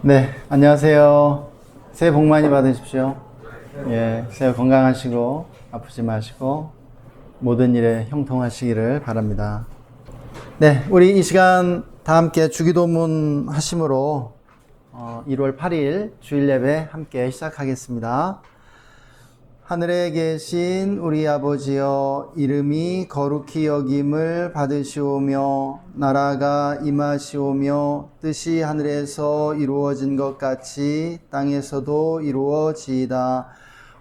네, 안녕하세요. 새해 복 많이 받으십시오. 예, 새해 건강하시고 아프지 마시고 모든 일에 형통하시기를 바랍니다. 네, 우리 이 시간 다 함께 주기도문 하심으로 1월 8일 주일 예배 함께 시작하겠습니다. 하늘에 계신 우리 아버지여, 이름이 거룩히 여김을 받으시오며 나라가 임하시오며 뜻이 하늘에서 이루어진 것 같이 땅에서도 이루어지이다.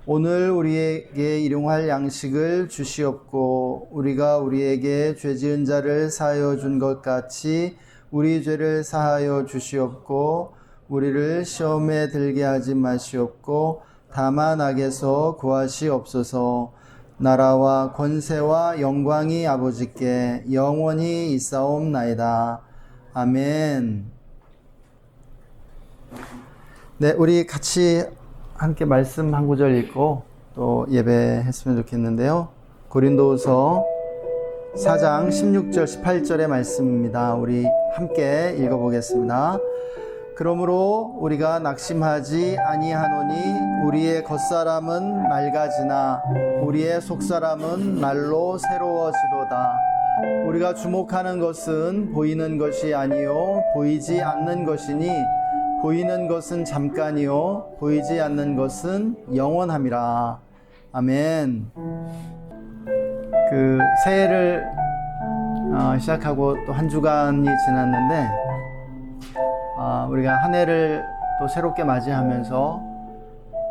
오늘 우리에게 일용할 양식을 주시옵고 우리가 우리에게 죄 지은 자를 사하여 준 것 같이 우리 죄를 사하여 주시옵고 우리를 시험에 들게 하지 마시옵고 다만 악에서 구하시옵소서. 나라와 권세와 영광이 아버지께 영원히 있사옵나이다. 아멘. 네, 우리 같이 함께 말씀 한 구절 읽고 또 예배했으면 좋겠는데요. 고린도후서 4장 16절 18절의 말씀입니다. 우리 함께 읽어보겠습니다. 그러므로 우리가 낙심하지 아니하노니 우리의 겉사람은 낡아지나 우리의 속사람은 날로 새로워지도다. 우리가 주목하는 것은 보이는 것이 아니요 보이지 않는 것이니 보이는 것은 잠깐이요 보이지 않는 것은 영원함이라. 아멘. 새해를 시작하고 또 한 주간이 지났는데 우리가 한 해를 또 새롭게 맞이하면서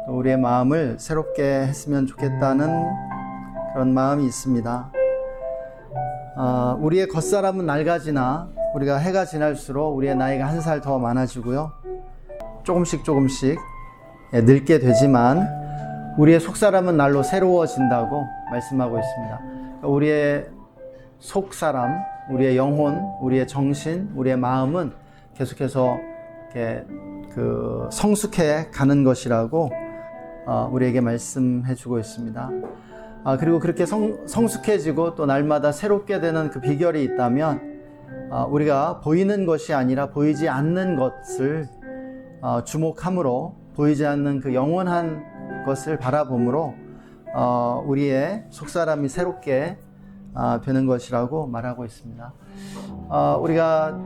또 우리의 마음을 새롭게 했으면 좋겠다는 그런 마음이 있습니다. 우리의 겉사람은 낡아지나 우리가 해가 지날수록 우리의 나이가 한 살 더 많아지고요. 조금씩 늙게 되지만 우리의 속사람은 날로 새로워진다고 말씀하고 있습니다. 우리의 속사람, 우리의 영혼, 우리의 정신, 우리의 마음은 계속해서 이렇게 성숙해 가는 것이라고 우리에게 말씀해 주고 있습니다. 그리고 그렇게 성숙해지고 또 날마다 새롭게 되는 그 비결이 있다면 우리가 보이는 것이 아니라 보이지 않는 것을 주목함으로 보이지 않는 그 영원한 것을 바라봄으로 우리의 속사람이 새롭게 되는 것이라고 말하고 있습니다. 우리가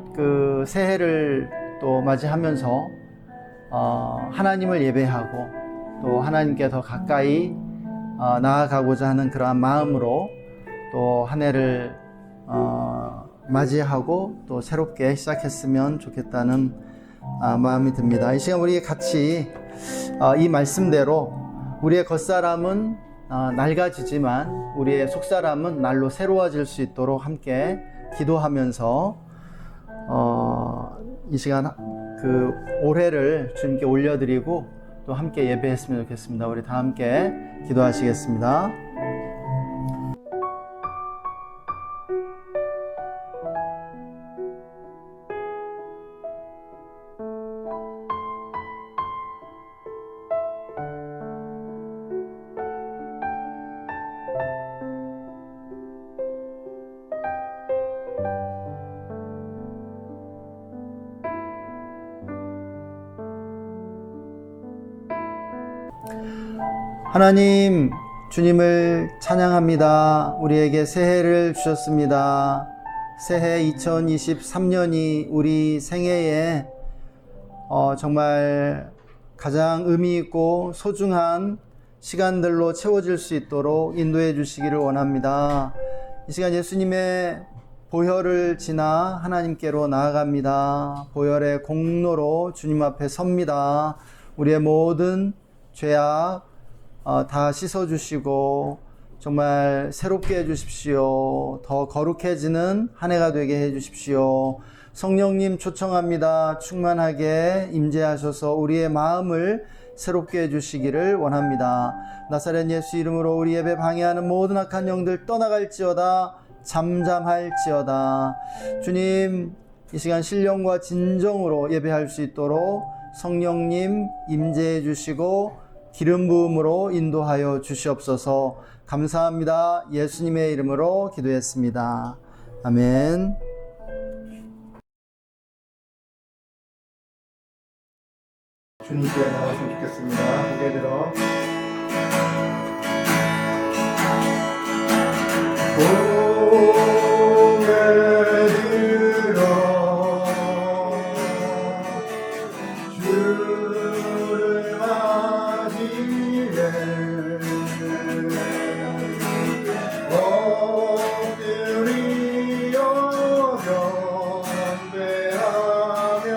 새해를 또 맞이하면서 하나님을 예배하고 또 하나님께 더 가까이 나아가고자 하는 그러한 마음으로 또 한 해를 맞이하고 또 새롭게 시작했으면 좋겠다는 마음이 듭니다. 이 시간 우리 같이 이 말씀대로 우리의 겉사람은 낡아지지만 우리의 속사람은 날로 새로워질 수 있도록 함께 기도하면서 이 시간 올해를 주님께 올려드리고 또 함께 예배했으면 좋겠습니다. 우리 다 함께 기도하시겠습니다. 하나님, 주님을 찬양합니다. 우리에게 새해를 주셨습니다. 새해 2023년이 우리 생애에 정말 가장 의미 있고 소중한 시간들로 채워질 수 있도록 인도해 주시기를 원합니다. 이 시간 예수님의 보혈을 지나 하나님께로 나아갑니다. 보혈의 공로로 주님 앞에 섭니다. 우리의 모든 죄악 다 씻어주시고 정말 새롭게 해주십시오. 더 거룩해지는 한 해가 되게 해주십시오. 성령님 초청합니다. 충만하게 임재하셔서 우리의 마음을 새롭게 해주시기를 원합니다. 나사렛 예수 이름으로 우리 예배 방해하는 모든 악한 영들 떠나갈지어다. 잠잠할지어다. 주님, 이 시간 신령과 진정으로 예배할 수 있도록 성령님 임재해 주시고 기름 부음으로 인도하여 주시옵소서. 감사합니다. 예수님의 이름으로 기도했습니다. 아멘. 주님께 나왔으면 좋겠습니다. 고개 들어. 고개 들어 주를 맞이해 엎드리어 경배하며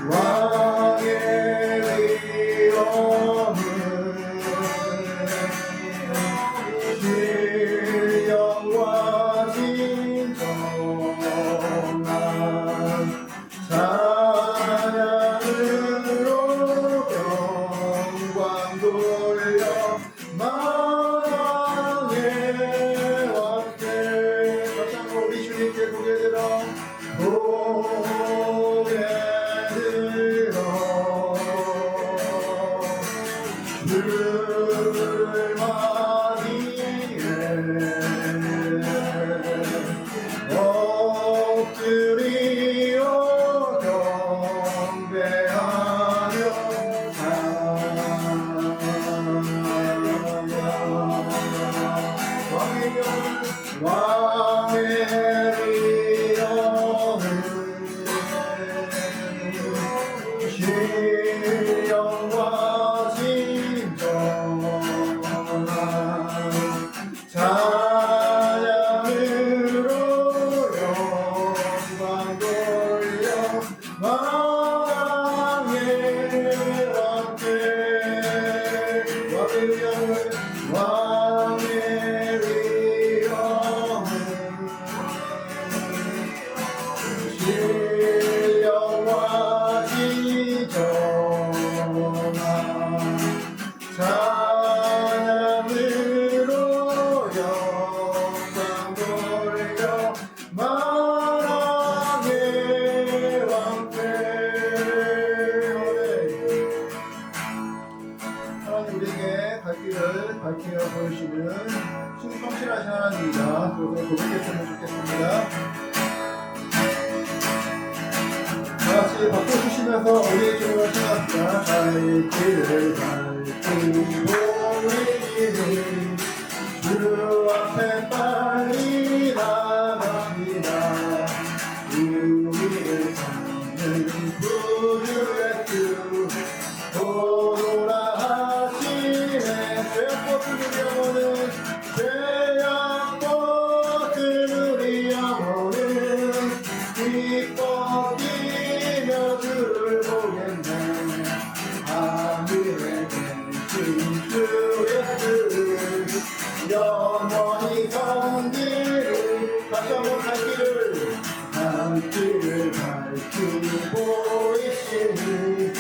왕의 위엄을 신령과 진정한 찬양으로 영광 돌려 만왕의 왕께 다시 한번 우리 주님께 고개 들어 고개 들어 주를 맞이해 엎드리어 경배하며 왕의 위엄을 신령과 진정한 찬양으로 영광 돌려 왕의 왕께 왕의 위엄을 신령과 진정한 찬양으로 영광 돌려 만왕의 왕께 하나님 우리에게 갈 길을 밝히어 보이시는 성실하신 하나님입니다. 그것을 고백했으면 좋겠습니다. 다같이 박수 치시면서 우리의 주님을 생각합니다. 갈 길을 밝히고 우리는 주 앞에 빨리 나갑니다. 우리를 찾는 구주의 주 오노라 하시네 죄악 벗은 우리 영혼은 기뻐 뛰며 주를 보겠네 하늘에 계신 주의 뜻 영원히 성기를 다시 한번 갈 길을 밝히고 있으니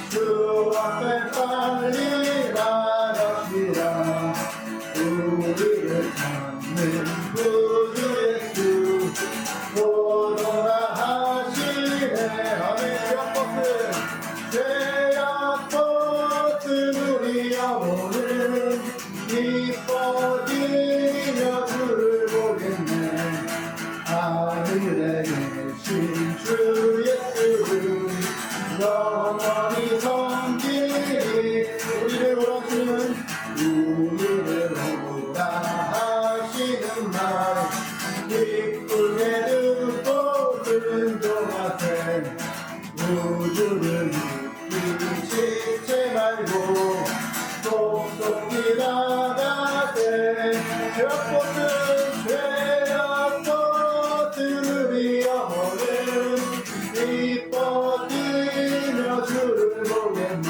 주 앞에 빨리 나갑시다 우리를 찾는 구주의 주 오노라 하시네 아멘 죄악 벗은 우리 영혼은 기뻐 뛰며 주를 보겠네 하늘에 계신 주의 뜻 영원히 성기리 우리를 원하시는 말 기쁘게 듣고 순종하세 우주를 잊지 말고 속속히 나가세 죄악 벗은 우리 영혼은 기뻐 뛰며 주를 보겠네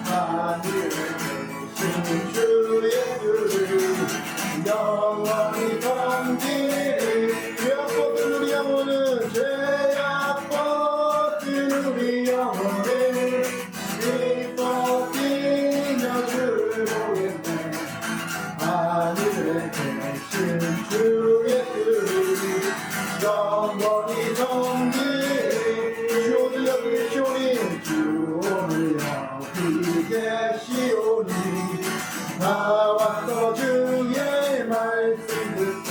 하늘에 계신 주의 뜻 영원히 성기리 죄악 벗은 우리 영혼은 죄악 벗은 우리 영혼은 기뻐 뛰며 주를 보겠네 하늘에 계신 주의 뜻 영원히 성기리 시온을 여기 시온이 주오늘 여기 계시오니 나와서 주의 말씀 듣자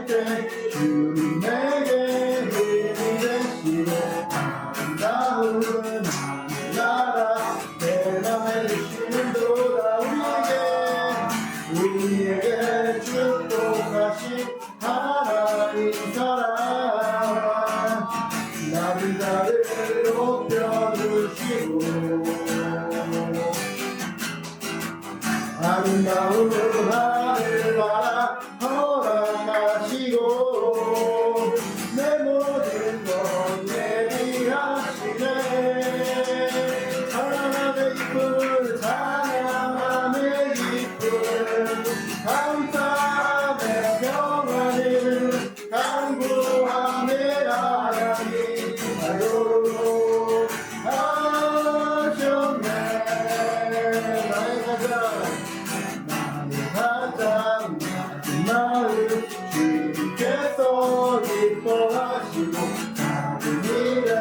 때 주님 내게 힘이 되시고 아름다운 하늘나라 내 맘에 주시는도다 우리에게 축복하신 하나님 사랑 나를 높여주시고 아름다운 하늘 바라 허락하시고 내 모든 것 예비하시네 사랑함의 기쁨을 찬양함의 기쁨을 감사함의 평안을 간구함의 하나님 아유 하셨네 나의 가장 마지막을 주님께서 기뻐하시고 작은 일에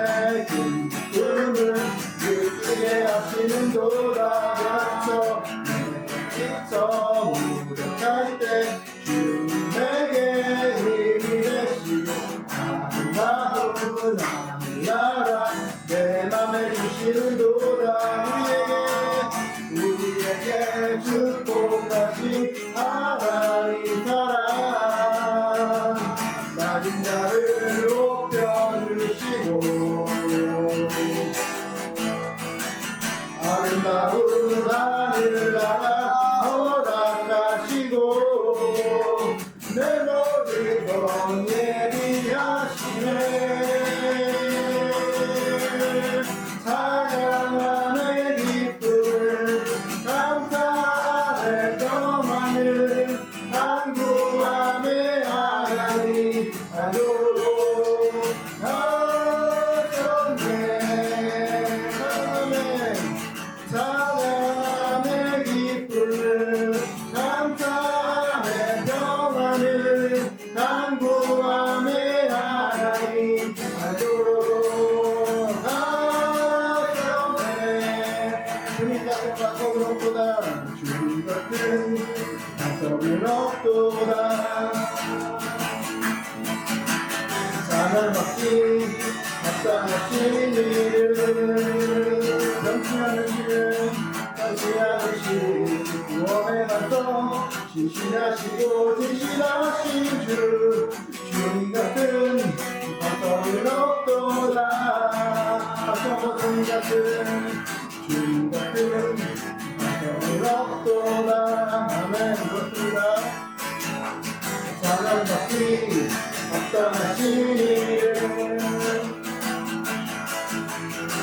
큰 기쁨을 느끼게 하시는도다 그래서 내가 무력할 때 주님 내게 힘이 되시고 아름다운 하늘나라 내 맘에 주시는도다 우리에게 축복하신 하나님 사랑 낮은 자를 높여주시고 아름다운 하늘나라 허락하시고 내 모든 것 예비하시네 사랑하는 기쁨을 감사의 평안을 간구함의 하나님 아도록 하셨네 사랑하는 기쁨을 감사의 평안을 간구함의 하나님 아도록 주님 같은 약속은 없도다 주님 같은 약속은 없도다 사랑 받기 합당하신 일을 정치하는 구원에 가서 진실하시고 진실하신 주님 같은 약속은 없도다 약속은 같은 주님 같은 약속은 없도다 아멘 그렇습니다 사랑받기 합당하신 일을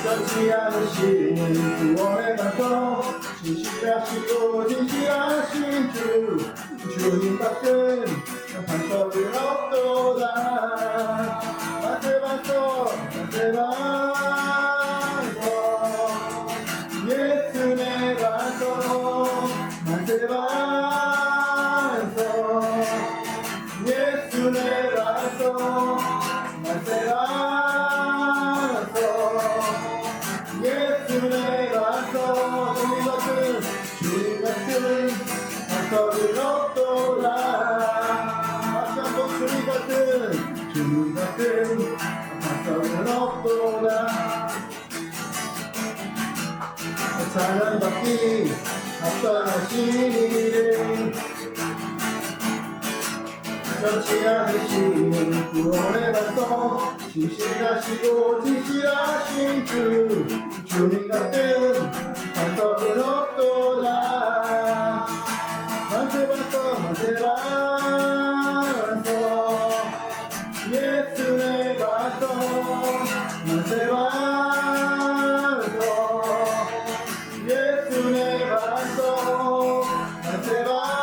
변치 않으신 구원에 가서 진실하시고 진실하신 주님 같은 반석은 없도다 만세반석 예수 내 반석 만세반석 예수 내 반석 만세반석 예수 내 반석 주님 같은 반석은 없도다 다시 한번 주님 같은 반석은 없도다 사랑받기 합당하신 일을 변치 않으신 구원의 반석 진실하시고 진실하신 주님 같은 반석은 없도다 만세반석 만세반석 예수 내 반석 만세반석 예수 내 반석 만세반석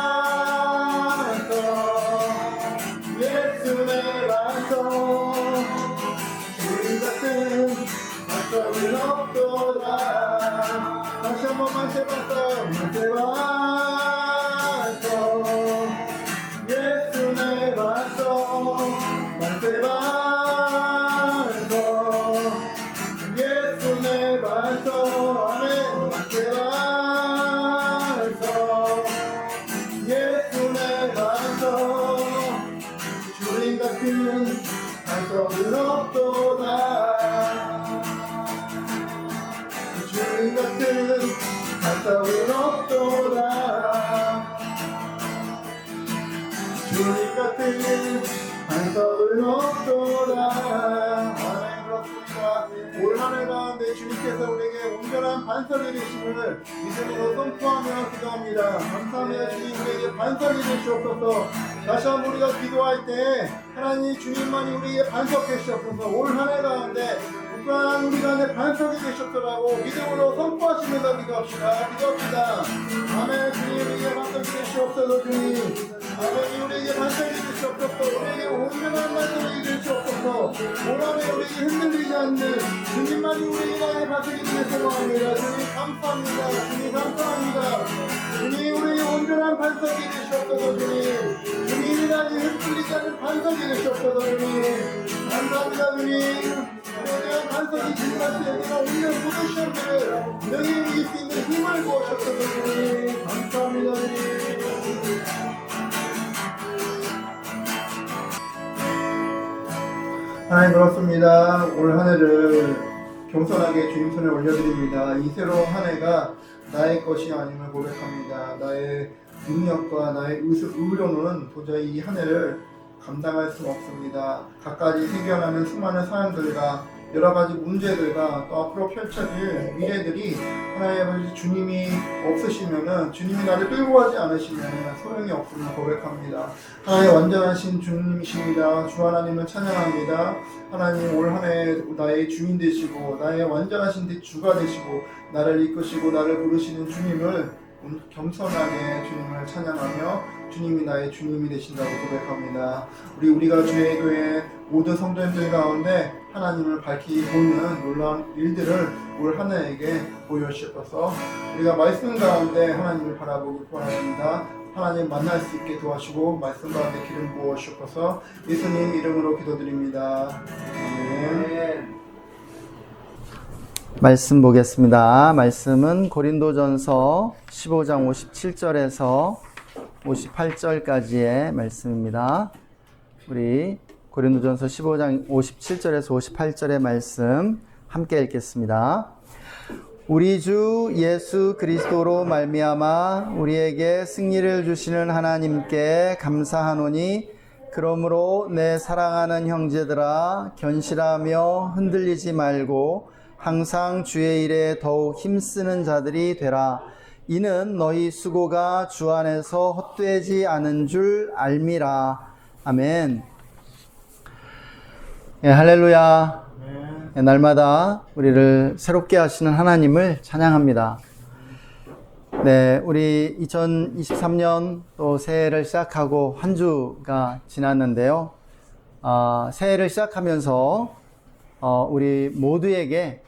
예수 내 반석 주님 같은 반석은 없도다 다시 한번 만세반석 만세반석 예수 내 반석 만세반석 예수 내 반석 아멘 만세반석 예수 내 반석 반석은 없도다. 주님 같은 반석은 없도다. 주님 같은 반석은 없도다. 그렇습니다. 올 한 해 가운데 주님께서 우리에게 온전한 반석이 되심을 믿음으로 선포하며 기도합니다. 감사합니다. 주님, 우리에게 반석이 되시옵소서. 다시 한번 우리가 기도할 때 하나님 주님만이 우리에게 반석 되시옵소서. 올 한 해 가운데 무관한 우리 가운데 반석이 되셨더라고 믿음으로 선포하시면서 기도합시다. 기도합시다. 아멘. 주님, 우리에게 반석이 되시옵소서. 주님, 아멘. 우리에게 반석이 되시옵소서. 우리에게 온전한 반석이 되시옵소서. 올 한 해 우리에게 흔들리지 않는 주님만이 우리에게 반석이 되시옵소서. 주님 감사합니다. 주님 감사합니다. 주님, 우리에게 온전한 반석이 되시옵소서. 주님, 주님이라니 흔들리지 않는 반석이 되시옵소서. 주님 감사합니다. 주님, 우리에게 반석이 주님한테 내가 오늘 부르시옵기를 너희에게 이길 수 있는 힘을 부으셨소서. 주님 감사합니다. 주님 하나님, 그렇습니다. 올 한 해를 겸손하게 주님 손에 올려드립니다. 이 새로운 한 해가 나의 것이 아님을 고백합니다. 나의 능력과 나의 의로는 도저히 이 한 해를 감당할 수 없습니다. 갖가지 생겨나는 수많은 사연들과 여러 가지 문제들과 또 앞으로 펼쳐질 미래들이 하나님 주님이 없으시면은, 주님이 나를 끌고 가지 않으시면 소용이 없음을 고백합니다. 하나님 완전하신 주님이십니다. 주 하나님을 찬양합니다. 하나님, 올 한 해 나의 주인 되시고 나의 완전하신 주가 되시고 나를 이끄시고 나를 부르시는 주님을 겸손하게 주님을 찬양하며 주님이 나의 주님이 되신다고 고백합니다. 우리가 주의 교회 모든 성도님들 가운데 하나님을 밝히 보는 놀라운 일들을 올 한 해에게 보여주셔서 우리가 말씀 가운데 하나님을 바라보기 원합니다. 하나님 만날 수 있게 도와주시고 말씀 가운데 기름 부어 주셔서 예수님 이름으로 기도드립니다. 아멘. 말씀 보겠습니다. 말씀은 고린도전서 15장 57절에서 58절까지의 말씀입니다. 우리 고린도전서 15장 57절에서 58절의 말씀 함께 읽겠습니다. 우리 주 예수 그리스도로 말미암아 우리에게 승리를 주시는 하나님께 감사하노니, 그러므로 내 사랑하는 형제들아, 견실하며 흔들리지 말고 항상 주의 일에 더욱 힘쓰는 자들이 되라. 이는 너희 수고가 주 안에서 헛되지 않은 줄 알미라. 아멘. 예, 할렐루야. 예, 날마다 우리를 새롭게 하시는 하나님을 찬양합니다. 네, 우리 2023년 또 새해를 시작하고 한 주가 지났는데요. 새해를 시작하면서 우리 모두에게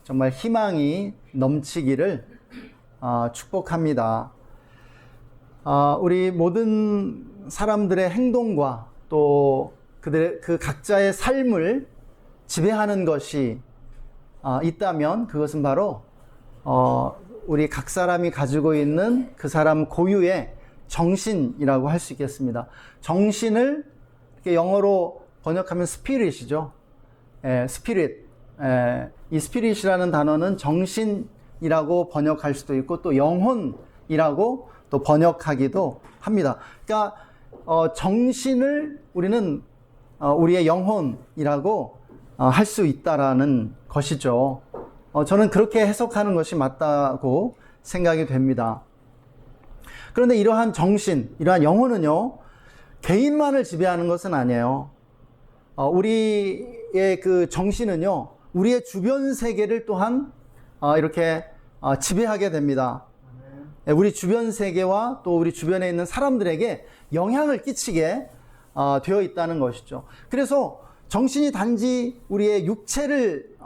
정말 희망이 넘치기를 축복합니다. 우리 모든 사람들의 행동과 또 그 각자의 삶을 지배하는 것이 있다면 그것은 바로 우리 각 사람이 가지고 있는 그 사람 고유의 정신이라고 할 수 있겠습니다. 정신을 이렇게 영어로 번역하면 스피릿이죠. 스피릿. 이 스피릿이라는 단어는 정신이라고 번역할 수도 있고 또 영혼이라고 또 번역하기도 합니다. 그러니까 정신을 우리는 우리의 영혼이라고 할 수 있다라는 것이죠. 저는 그렇게 해석하는 것이 맞다고 생각이 됩니다. 그런데 이러한 정신, 이러한 영혼은요, 개인만을 지배하는 것은 아니에요. 우리의 그 정신은요, 우리의 주변 세계를 또한 이렇게 지배하게 됩니다. 우리 주변 세계와 또 우리 주변에 있는 사람들에게 영향을 끼치게 되어 있다는 것이죠. 그래서 정신이 단지 우리의 육체를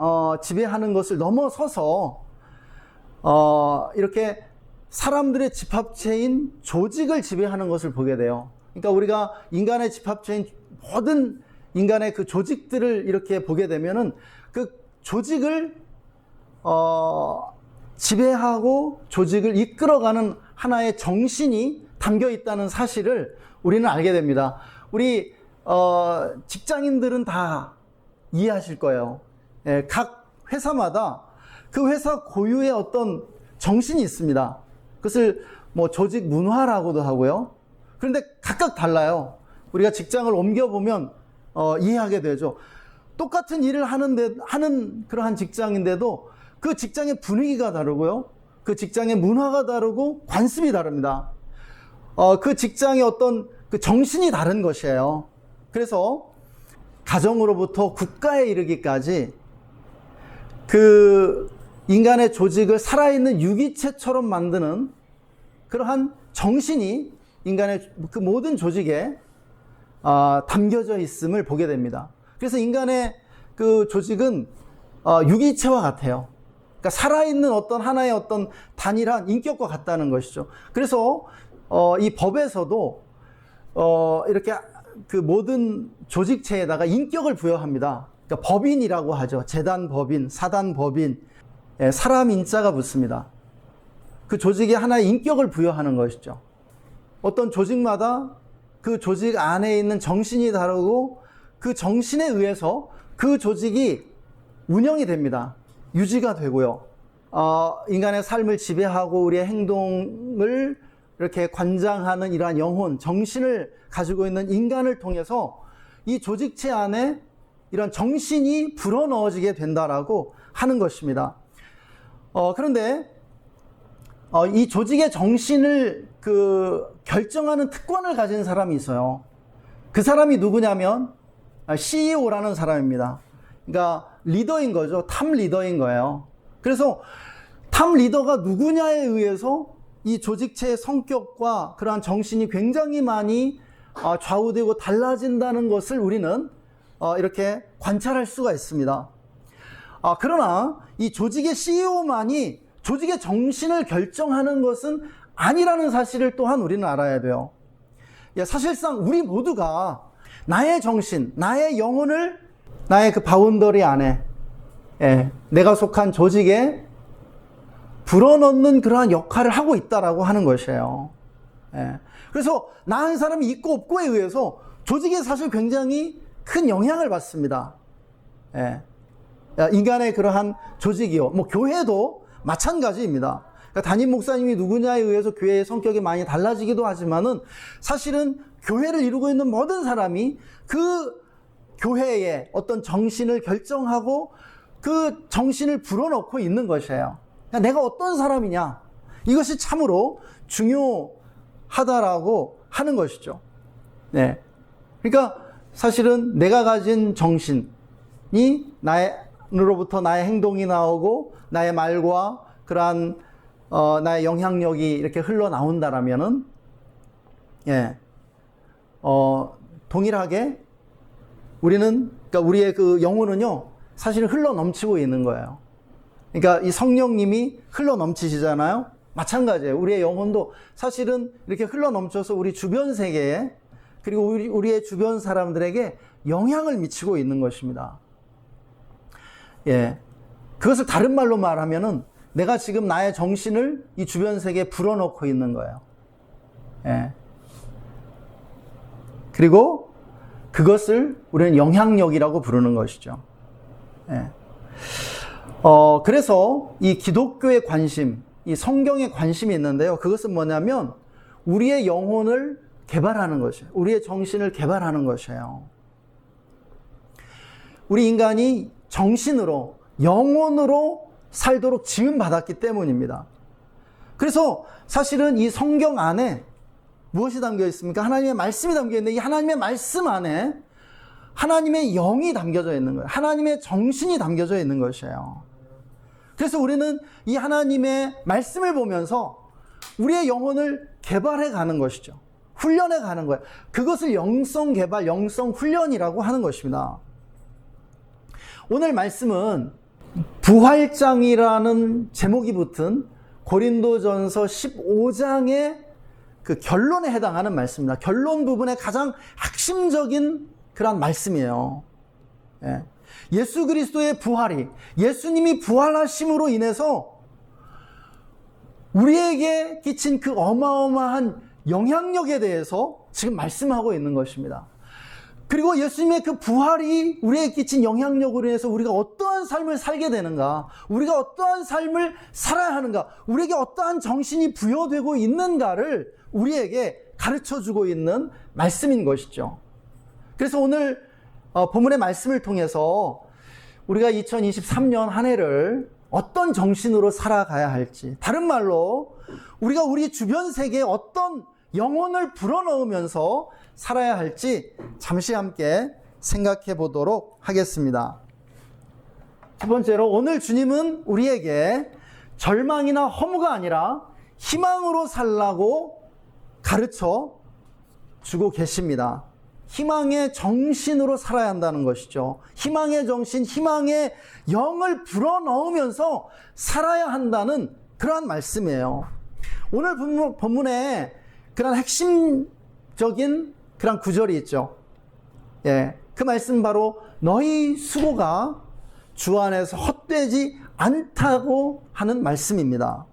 지배하는 것을 넘어서서 이렇게 사람들의 집합체인 조직을 지배하는 것을 보게 돼요. 그러니까 우리가 인간의 집합체인 모든 인간의 그 조직들을 이렇게 보게 되면은 그 조직을 지배하고 조직을 이끌어가는 하나의 정신이 담겨 있다는 사실을 우리는 알게 됩니다. 우리 직장인들은 다 이해하실 거예요. 예, 각 회사마다 그 회사 고유의 어떤 정신이 있습니다. 그것을 뭐 조직 문화라고도 하고요. 그런데 각각 달라요. 우리가 직장을 옮겨보면 이해하게 되죠. 똑같은 일을 하는 그러한 직장인데도 그 직장의 분위기가 다르고요. 그 직장의 문화가 다르고 관습이 다릅니다. 그 직장의 어떤 그 정신이 다른 것이에요. 그래서 가정으로부터 국가에 이르기까지 그 인간의 조직을 살아있는 유기체처럼 만드는 그러한 정신이 인간의 그 모든 조직에 담겨져 있음을 보게 됩니다. 그래서 인간의 그 조직은 유기체와 같아요. 그러니까 살아있는 어떤 하나의 어떤 단일한 인격과 같다는 것이죠. 그래서 이 법에서도 이렇게 그 모든 조직체에다가 인격을 부여합니다. 그러니까 법인이라고 하죠. 재단 법인, 사단 법인, 사람 인자가 붙습니다. 그 조직에 하나의 인격을 부여하는 것이죠. 어떤 조직마다 그 조직 안에 있는 정신이 다르고 그 정신에 의해서 그 조직이 운영이 됩니다. 유지가 되고요. 인간의 삶을 지배하고 우리의 행동을 이렇게 관장하는 이러한 영혼, 정신을 가지고 있는 인간을 통해서 이 조직체 안에 이런 정신이 불어넣어지게 된다라고 하는 것입니다. 그런데 이 조직의 정신을 결정하는 특권을 가진 사람이 있어요. 그 사람이 누구냐면 CEO라는 사람입니다. 그러니까 리더인 거죠. 탑 리더인 거예요. 그래서 탑 리더가 누구냐에 의해서 이 조직체의 성격과 그러한 정신이 굉장히 많이 좌우되고 달라진다는 것을 우리는 이렇게 관찰할 수가 있습니다. 그러나 이 조직의 CEO만이 조직의 정신을 결정하는 것은 아니라는 사실을 또한 우리는 알아야 돼요. 사실상 우리 모두가 나의 정신, 나의 영혼을 나의 그 바운더리 안에 내가 속한 조직에 불어넣는 그러한 역할을 하고 있다라고 하는 것이에요. 그래서 나 한 사람이 있고 없고에 의해서 조직에 사실 굉장히 큰 영향을 받습니다. 인간의 그러한 조직이요. 뭐 교회도 마찬가지입니다. 그러니까 담임 목사님이 누구냐에 의해서 교회의 성격이 많이 달라지기도 하지만은 사실은 교회를 이루고 있는 모든 사람이 그 교회의 어떤 정신을 결정하고 그 정신을 불어넣고 있는 것이에요. 그러니까 내가 어떤 사람이냐, 이것이 참으로 중요하다라고 하는 것이죠. 그러니까 사실은 내가 가진 정신이 나로부터 나의 행동이 나오고 나의 말과 그러한 나의 영향력이 이렇게 흘러나온다라면은 동일하게 그러니까 우리의 그 영혼은요, 사실은 흘러넘치고 있는 거예요. 그러니까 이 성령님이 흘러넘치시잖아요. 마찬가지예요. 우리의 영혼도 사실은 이렇게 흘러넘쳐서 우리 주변 세계에, 그리고 우리의 주변 사람들에게 영향을 미치고 있는 것입니다. 그것을 다른 말로 말하면은 내가 지금 나의 정신을 이 주변 세계에 불어넣고 있는 거예요. 그리고 그것을 우리는 영향력이라고 부르는 것이죠. 그래서 이 기독교의 관심, 이 성경의 관심이 있는데요. 그것은 뭐냐면 우리의 영혼을 개발하는 것이에요. 우리의 정신을 개발하는 것이에요. 우리 인간이 정신으로, 영혼으로 살도록 지음받았기 때문입니다. 그래서 사실은 이 성경 안에 무엇이 담겨 있습니까? 하나님의 말씀이 담겨 있는데 이 하나님의 말씀 안에 하나님의 영이 담겨져 있는 거예요. 하나님의 정신이 담겨져 있는 것이에요. 그래서 우리는 이 하나님의 말씀을 보면서 우리의 영혼을 개발해 가는 것이죠. 훈련해 가는 거예요. 그것을 영성 개발, 영성 훈련이라고 하는 것입니다. 오늘 말씀은 부활장이라는 제목이 붙은 고린도전서 15장의 그 결론에 해당하는 말씀입니다. 결론 부분의 가장 핵심적인 그런 말씀이에요. 예수 그리스도의 부활이, 예수님이 부활하심으로 인해서 우리에게 끼친 그 어마어마한 영향력에 대해서 지금 말씀하고 있는 것입니다. 그리고 예수님의 그 부활이 우리에게 끼친 영향력으로 인해서 우리가 어떠한 삶을 살게 되는가, 우리가 어떠한 삶을 살아야 하는가, 우리에게 어떠한 정신이 부여되고 있는가를 우리에게 가르쳐주고 있는 말씀인 것이죠. 그래서 오늘 본문의 말씀을 통해서 우리가 2023년 한 해를 어떤 정신으로 살아가야 할지, 다른 말로 우리가 우리 주변 세계에 어떤 영혼을 불어넣으면서 살아야 할지 잠시 함께 생각해 보도록 하겠습니다. 첫 번째로, 오늘 주님은 우리에게 절망이나 허무가 아니라 희망으로 살라고 가르쳐 주고 계십니다. 희망의 정신으로 살아야 한다는 것이죠. 희망의 정신, 희망의 영을 불어넣으면서 살아야 한다는 그러한 말씀이에요. 오늘 본문에 그런 핵심적인 그런 구절이 있죠. 예, 그 말씀 바로 너희 수고가 주 안에서 헛되지 않다고 하는 말씀입니다.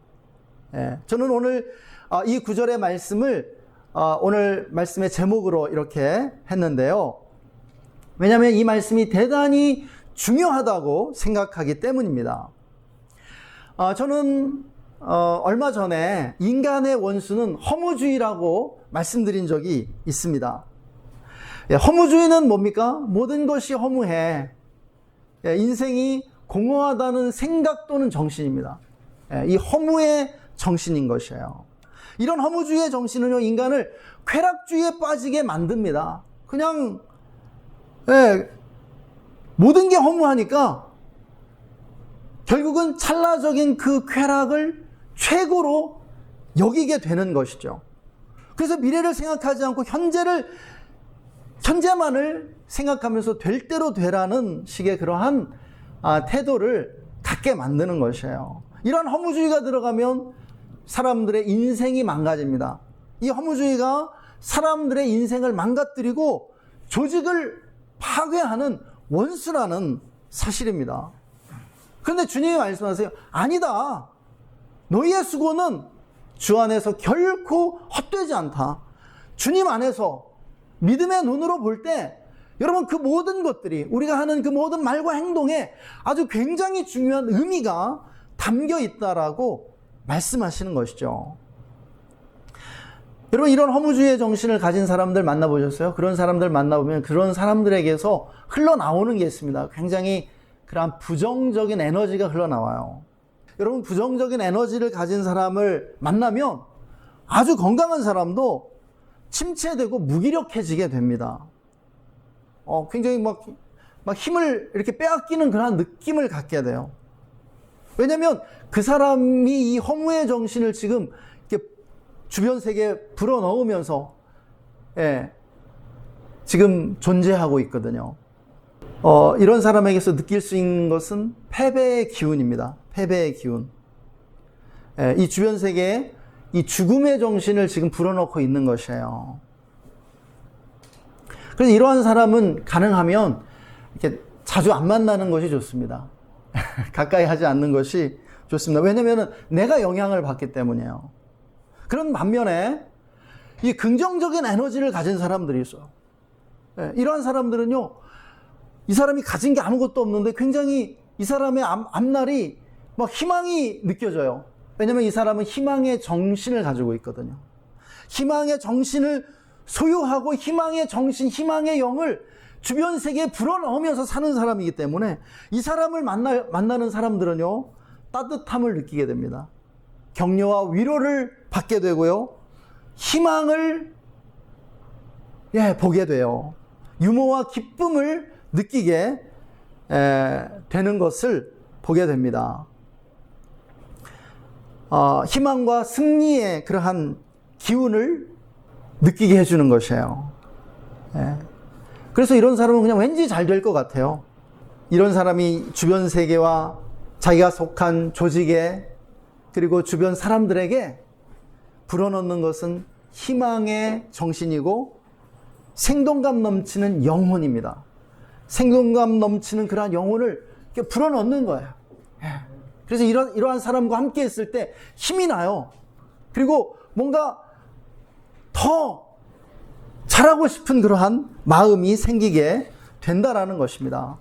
예, 저는 오늘 이 구절의 말씀을 오늘 말씀의 제목으로 이렇게 했는데요. 왜냐하면 이 말씀이 대단히 중요하다고 생각하기 때문입니다. 저는 얼마 전에 인간의 원수는 허무주의라고 말씀드린 적이 있습니다. 예, 허무주의는 뭡니까? 모든 것이 허무해. 예, 인생이 공허하다는 생각 또는 정신입니다. 예, 이 허무의 정신인 것이에요. 이런 허무주의의 정신은요, 인간을 쾌락주의에 빠지게 만듭니다. 그냥 모든 게 허무하니까 결국은 찰나적인 그 쾌락을 최고로 여기게 되는 것이죠. 그래서 미래를 생각하지 않고 현재만을 생각하면서 될 대로 되라는 식의 그러한 태도를 갖게 만드는 것이에요. 이런 허무주의가 들어가면 사람들의 인생이 망가집니다. 이 허무주의가 사람들의 인생을 망가뜨리고 조직을 파괴하는 원수라는 사실입니다. 그런데 주님이 말씀하세요. 아니다. 너희의 수고는 주 안에서 결코 헛되지 않다. 주님 안에서 믿음의 눈으로 볼 때 여러분, 그 모든 것들이, 우리가 하는 그 모든 말과 행동에 아주 굉장히 중요한 의미가 담겨 있다라고 말씀하시는 것이죠. 여러분, 이런 허무주의의 정신을 가진 사람들 만나보셨어요? 그런 사람들 만나보면 그런 사람들에게서 흘러나오는 게 있습니다. 굉장히 그런 부정적인 에너지가 흘러나와요. 여러분, 부정적인 에너지를 가진 사람을 만나면 아주 건강한 사람도 침체되고 무기력해지게 됩니다. 굉장히 막 힘을 이렇게 빼앗기는 그런 느낌을 갖게 돼요. 왜냐하면 그 사람이 이 허무의 정신을 지금 이렇게 주변 세계에 불어넣으면서 지금 존재하고 있거든요. 이런 사람에게서 느낄 수 있는 것은 패배의 기운입니다. 패배의 기운. 이 주변 세계에 이 죽음의 정신을 지금 불어넣고 있는 것이에요. 그래서 이러한 사람은 가능하면 이렇게 자주 안 만나는 것이 좋습니다. 가까이 하지 않는 것이 좋습니다. 왜냐하면 내가 영향을 받기 때문이에요. 그런 반면에 이 긍정적인 에너지를 가진 사람들이 있어요. 이러한 사람들은요, 이 사람이 가진 게 아무것도 없는데 굉장히 이 사람의 앞날이 막 희망이 느껴져요. 왜냐하면 이 사람은 희망의 정신을 가지고 있거든요. 희망의 정신을 소유하고 희망의 정신, 희망의 영을 주변 세계에 불어넣으면서 사는 사람이기 때문에 이 사람을 만나는 사람들은요, 따뜻함을 느끼게 됩니다. 격려와 위로를 받게 되고요, 희망을 보게 돼요. 유머와 기쁨을 느끼게 되는 것을 보게 됩니다. 희망과 승리의 그러한 기운을 느끼게 해주는 것이에요. 그래서 이런 사람은 그냥 왠지 잘 될 것 같아요. 이런 사람이 주변 세계와 자기가 속한 조직에 그리고 주변 사람들에게 불어넣는 것은 희망의 정신이고 생동감 넘치는 영혼입니다. 생동감 넘치는 그러한 영혼을 이렇게 불어넣는 거예요. 그래서 이러한 사람과 함께 있을 때 힘이 나요. 그리고 뭔가 더 잘하고 싶은 그러한 마음이 생기게 된다라는 것입니다.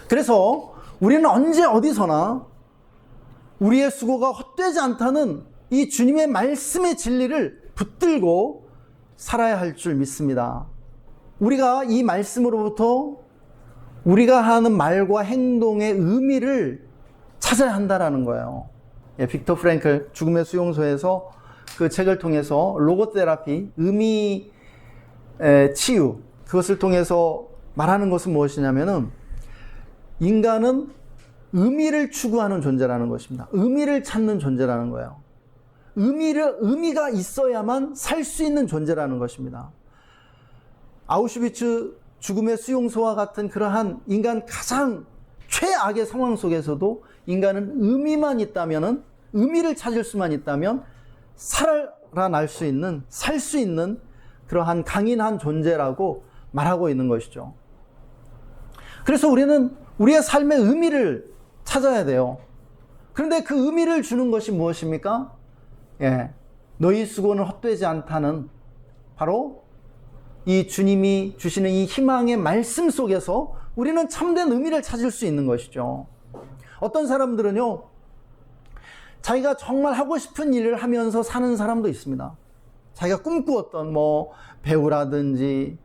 그래서 우리는 언제 어디서나 우리의 수고가 헛되지 않다는 이 주님의 말씀의 진리를 붙들고 살아야 할 줄 믿습니다. 우리가 이 말씀으로부터 우리가 하는 말과 행동의 의미를 찾아야 한다라는 거예요. 빅터 프랭클 죽음의 수용소에서 그 책을 통해서 로고테라피, 의미 치유, 그것을 통해서 말하는 것은 무엇이냐면은 인간은 의미를 추구하는 존재라는 것입니다. 의미를 찾는 존재라는 거예요. 의미가 있어야만 살 수 있는 존재라는 것입니다. 아우슈비츠 죽음의 수용소와 같은 그러한 인간 가장 최악의 상황 속에서도 인간은 의미만 있다면은, 의미를 찾을 수만 있다면 살아날 수 있는, 살 수 있는 그러한 강인한 존재라고 말하고 있는 것이죠. 그래서 우리는 우리의 삶의 의미를 찾아야 돼요. 그런데 그 의미를 주는 것이 무엇입니까? 너희 수고는 헛되지 않다는 바로 이 주님이 주시는 이 희망의 말씀 속에서 우리는 참된 의미를 찾을 수 있는 것이죠. 어떤 사람들은요, 자기가 정말 하고 싶은 일을 하면서 사는 사람도 있습니다. 자기가 꿈꾸었던 배우라든지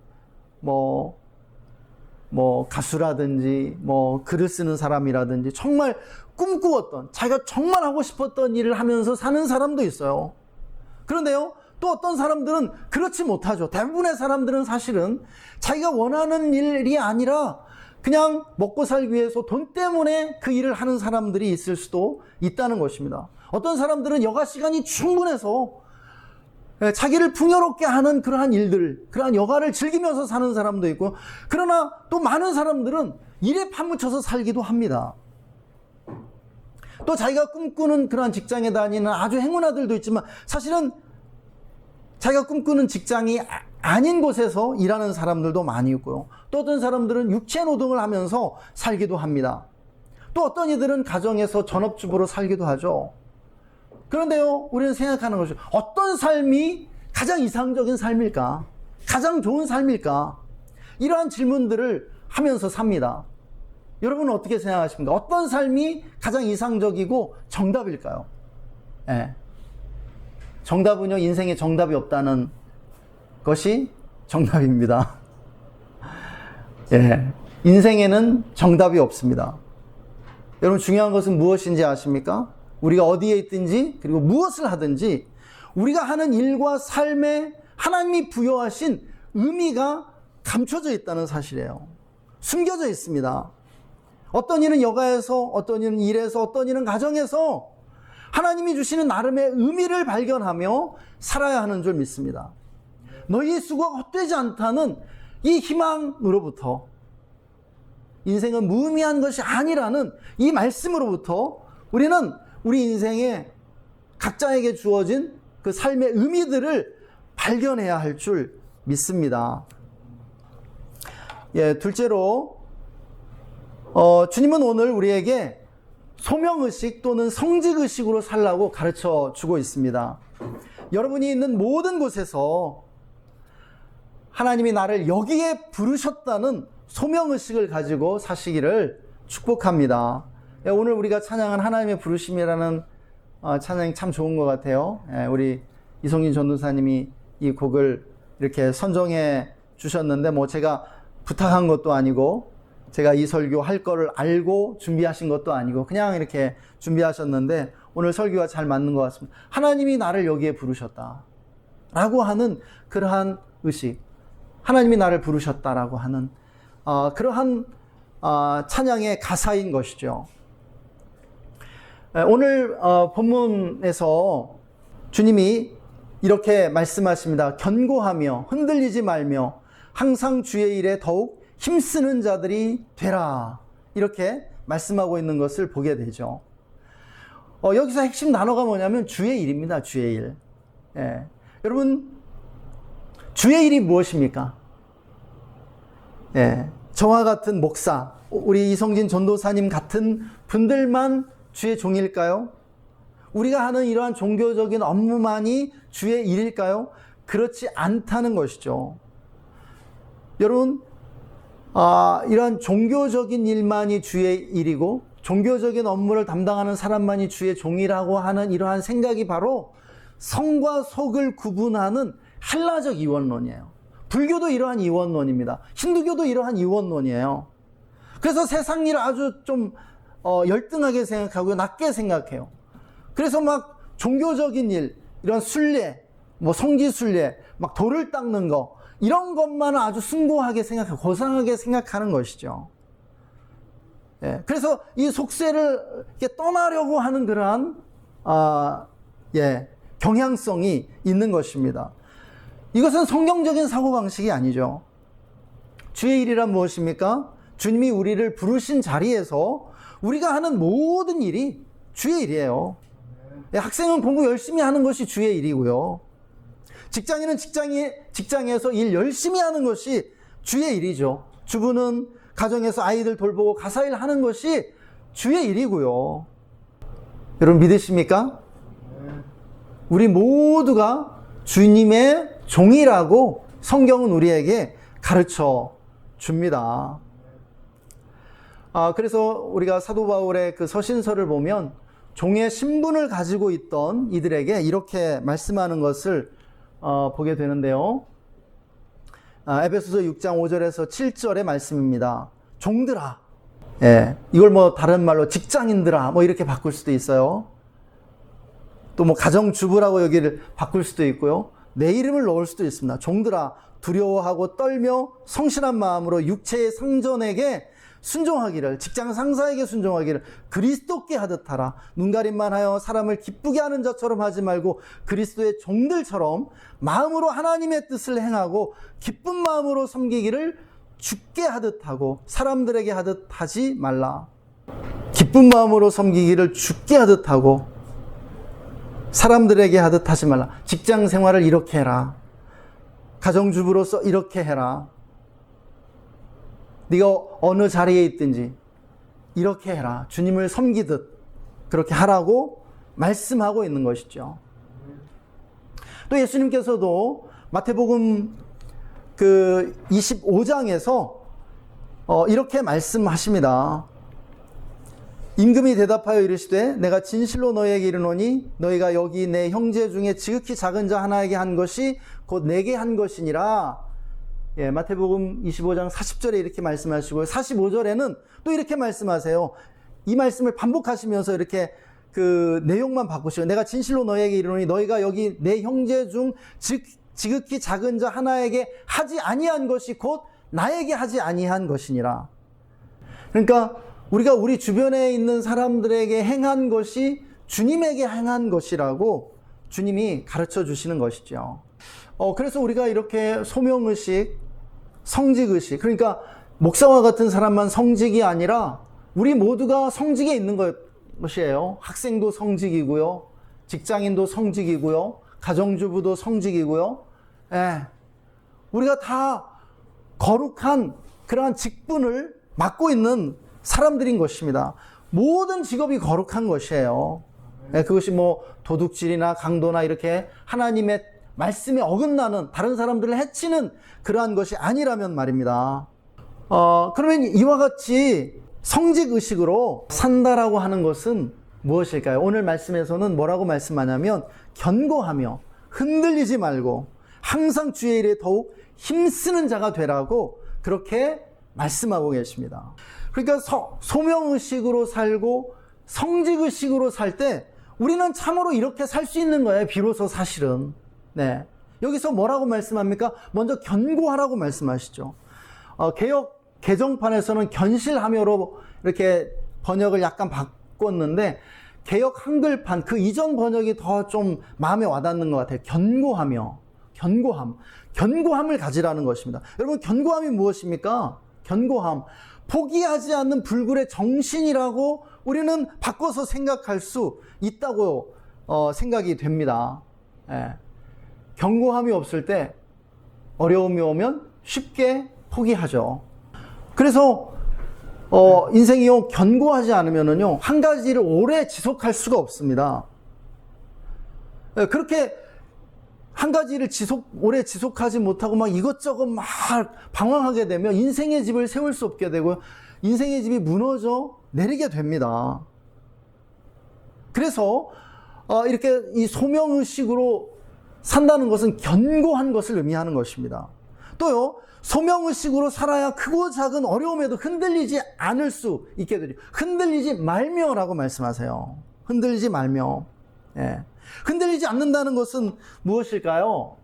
가수라든지 글을 쓰는 사람이라든지 정말 꿈꾸었던, 자기가 정말 하고 싶었던 일을 하면서 사는 사람도 있어요. 그런데요, 또 어떤 사람들은 그렇지 못하죠. 대부분의 사람들은 사실은 자기가 원하는 일이 아니라 그냥 먹고 살기 위해서 돈 때문에 그 일을 하는 사람들이 있을 수도 있다는 것입니다. 어떤 사람들은 여가 시간이 충분해서 자기를 풍요롭게 하는 그러한 일들, 그러한 여가를 즐기면서 사는 사람도 있고, 그러나 또 많은 사람들은 일에 파묻혀서 살기도 합니다. 또 자기가 꿈꾸는 그러한 직장에 다니는 아주 행운아들도 있지만 사실은 자기가 꿈꾸는 직장이 아닌 곳에서 일하는 사람들도 많이 있고요. 또 어떤 사람들은 육체 노동을 하면서 살기도 합니다. 또 어떤 이들은 가정에서 전업주부로 살기도 하죠. 그런데요, 우리는 생각하는 것이 어떤 삶이 가장 이상적인 삶일까? 가장 좋은 삶일까? 이러한 질문들을 하면서 삽니다. 여러분은 어떻게 생각하십니까? 어떤 삶이 가장 이상적이고 정답일까요? 정답은요, 인생에 정답이 없다는 것이 정답입니다. 인생에는 정답이 없습니다. 여러분, 중요한 것은 무엇인지 아십니까? 우리가 어디에 있든지, 그리고 무엇을 하든지 우리가 하는 일과 삶에 하나님이 부여하신 의미가 감춰져 있다는 사실이에요. 숨겨져 있습니다. 어떤 일은 여가에서, 어떤 일은 일에서, 어떤 일은 가정에서 하나님이 주시는 나름의 의미를 발견하며 살아야 하는 줄 믿습니다. 너희의 수고가 헛되지 않다는 이 희망으로부터, 인생은 무의미한 것이 아니라는 이 말씀으로부터 우리는 우리 인생에 각자에게 주어진 그 삶의 의미들을 발견해야 할 줄 믿습니다. 둘째로 주님은 오늘 우리에게 소명의식 또는 성직의식으로 살라고 가르쳐 주고 있습니다. 여러분이 있는 모든 곳에서 하나님이 나를 여기에 부르셨다는 소명의식을 가지고 사시기를 축복합니다. 오늘 우리가 찬양한 하나님의 부르심이라는 찬양이 참 좋은 것 같아요. 우리 이성진 전도사님이 이 곡을 이렇게 선정해 주셨는데 제가 부탁한 것도 아니고 제가 이 설교 할 거를 알고 준비하신 것도 아니고 그냥 이렇게 준비하셨는데 오늘 설교와 잘 맞는 것 같습니다. 하나님이 나를 여기에 부르셨다 라고 하는 그러한 의식, 하나님이 나를 부르셨다라고 하는 그러한 찬양의 가사인 것이죠. 오늘 본문에서 주님이 이렇게 말씀하십니다. 견고하며 흔들리지 말며 항상 주의 일에 더욱 힘쓰는 자들이 되라, 이렇게 말씀하고 있는 것을 보게 되죠. 여기서 핵심 단어가 뭐냐면 주의 일입니다. 주의 일. 여러분, 주의 일이 무엇입니까? 저와 같은 목사, 우리 이성진 전도사님 같은 분들만 주의 종일까요? 우리가 하는 이러한 종교적인 업무만이 주의 일일까요? 그렇지 않다는 것이죠. 여러분, 이러한 종교적인 일만이 주의 일이고 종교적인 업무를 담당하는 사람만이 주의 종이라고 하는 이러한 생각이 바로 성과 속을 구분하는 헬라적 이원론이에요. 불교도 이러한 이원론입니다. 힌두교도 이러한 이원론이에요. 그래서 세상 일을 아주 좀 열등하게 생각하고요, 낮게 생각해요. 그래서 막 종교적인 일, 이런 순례, 뭐 성지순례, 막 돌을 닦는 거, 이런 것만은 아주 숭고하게 생각하고 고상하게 생각하는 것이죠. 예, 그래서 이 속세를 이렇게 떠나려고 하는 그러한 경향성이 있는 것입니다. 이것은 성경적인 사고방식이 아니죠. 주의 일이란 무엇입니까? 주님이 우리를 부르신 자리에서 우리가 하는 모든 일이 주의 일이에요. 학생은 공부 열심히 하는 것이 주의 일이고요. 직장인은 직장에서 일 열심히 하는 것이 주의 일이죠. 주부는 가정에서 아이들 돌보고 가사일 하는 것이 주의 일이고요. 여러분 믿으십니까? 우리 모두가 주님의 종이라고 성경은 우리에게 가르쳐 줍니다. 그래서 우리가 사도 바울의 그 서신서를 보면 종의 신분을 가지고 있던 이들에게 이렇게 말씀하는 것을 보게 되는데요. 에베소서 6장 5절에서 7절의 말씀입니다. 종들아. 예, 이걸 뭐 다른 말로 직장인들아 뭐 이렇게 바꿀 수도 있어요. 또 뭐 가정주부라고 여기를 바꿀 수도 있고요. 내 이름을 넣을 수도 있습니다. 종들아, 두려워하고 떨며 성실한 마음으로 육체의 상전에게 순종하기를, 직장 상사에게 순종하기를 그리스도께 하듯 하라. 눈가림만 하여 사람을 기쁘게 하는 자처럼 하지 말고 그리스도의 종들처럼 마음으로 하나님의 뜻을 행하고 기쁜 마음으로 섬기기를 주께 하듯 하고 사람들에게 하듯 하지 말라. 기쁜 마음으로 섬기기를 주께 하듯 하고 사람들에게 하듯 하지 말라. 직장 생활을 이렇게 해라. 가정주부로서 이렇게 해라. 네가 어느 자리에 있든지 이렇게 해라. 주님을 섬기듯 그렇게 하라고 말씀하고 있는 것이죠. 또 예수님께서도 마태복음 그 25장에서 이렇게 말씀하십니다. 임금이 대답하여 이르시되 내가 진실로 너희에게 이르노니 너희가 여기 내 형제 중에 지극히 작은 자 하나에게 한 것이 곧 내게 한 것이니라. 예, 마태복음 25장 40절에 이렇게 말씀하시고요. 45절에는 또 이렇게 말씀하세요. 이 말씀을 반복하시면서 이렇게 그 내용만 바꾸시고 내가 진실로 너희에게 이르노니 너희가 여기 내 형제 중 지극히 작은 자 하나에게 하지 아니한 것이 곧 나에게 하지 아니한 것이니라. 그러니까 우리가 우리 주변에 있는 사람들에게 행한 것이 주님에게 행한 것이라고 주님이 가르쳐 주시는 것이죠. 그래서 우리가 이렇게 소명의식, 성직의식, 그러니까 목사와 같은 사람만 성직이 아니라 우리 모두가 성직에 있는 것이에요. 학생도 성직이고요. 직장인도 성직이고요. 가정주부도 성직이고요. 예, 우리가 다 거룩한 그러한 직분을 맡고 있는 사람들인 것입니다. 모든 직업이 거룩한 것이에요. 예, 그것이 뭐 도둑질이나 강도나 이렇게 하나님의 말씀에 어긋나는 다른 사람들을 해치는 그러한 것이 아니라면 말입니다. 그러면 이와 같이 성직의식으로 산다라고 하는 것은 무엇일까요? 오늘 말씀에서는 뭐라고 말씀하냐면 견고하며 흔들리지 말고 항상 주의 일에 더욱 힘쓰는 자가 되라고 그렇게 말씀하고 계십니다. 그러니까 소명의식으로 살고 성직의식으로 살 때 우리는 참으로 이렇게 살 수 있는 거예요. 비로소 사실은. 네. 여기서 뭐라고 말씀합니까? 먼저 견고하라고 말씀하시죠. 개역 개정판에서는 견실하며로 이렇게 번역을 약간 바꿨는데 개역 한글판 그 이전 번역이 더 좀 마음에 와닿는 것 같아요. 견고하며, 견고함을 가지라는 것입니다. 여러분, 견고함이 무엇입니까? 견고함, 포기하지 않는 불굴의 정신이라고 우리는 바꿔서 생각할 수 있다고 생각이 됩니다. 예. 견고함이 없을 때 어려움이 오면 쉽게 포기하죠. 그래서 인생이요, 견고하지 않으면은요, 한 가지를 오래 지속할 수가 없습니다. 예, 그렇게 한 가지를 오래 지속하지 못하고 막 이것저것 막 방황하게 되면 인생의 집을 세울 수 없게 되고 인생의 집이 무너져 내리게 됩니다. 그래서 이렇게 이 소명의식으로 산다는 것은 견고한 것을 의미하는 것입니다. 또요, 소명의식으로 살아야 크고 작은 어려움에도 흔들리지 않을 수 있게 되죠. 흔들리지 말며라고 말씀하세요. 흔들리지 말며. 예. 흔들리지 않는다는 것은 무엇일까요?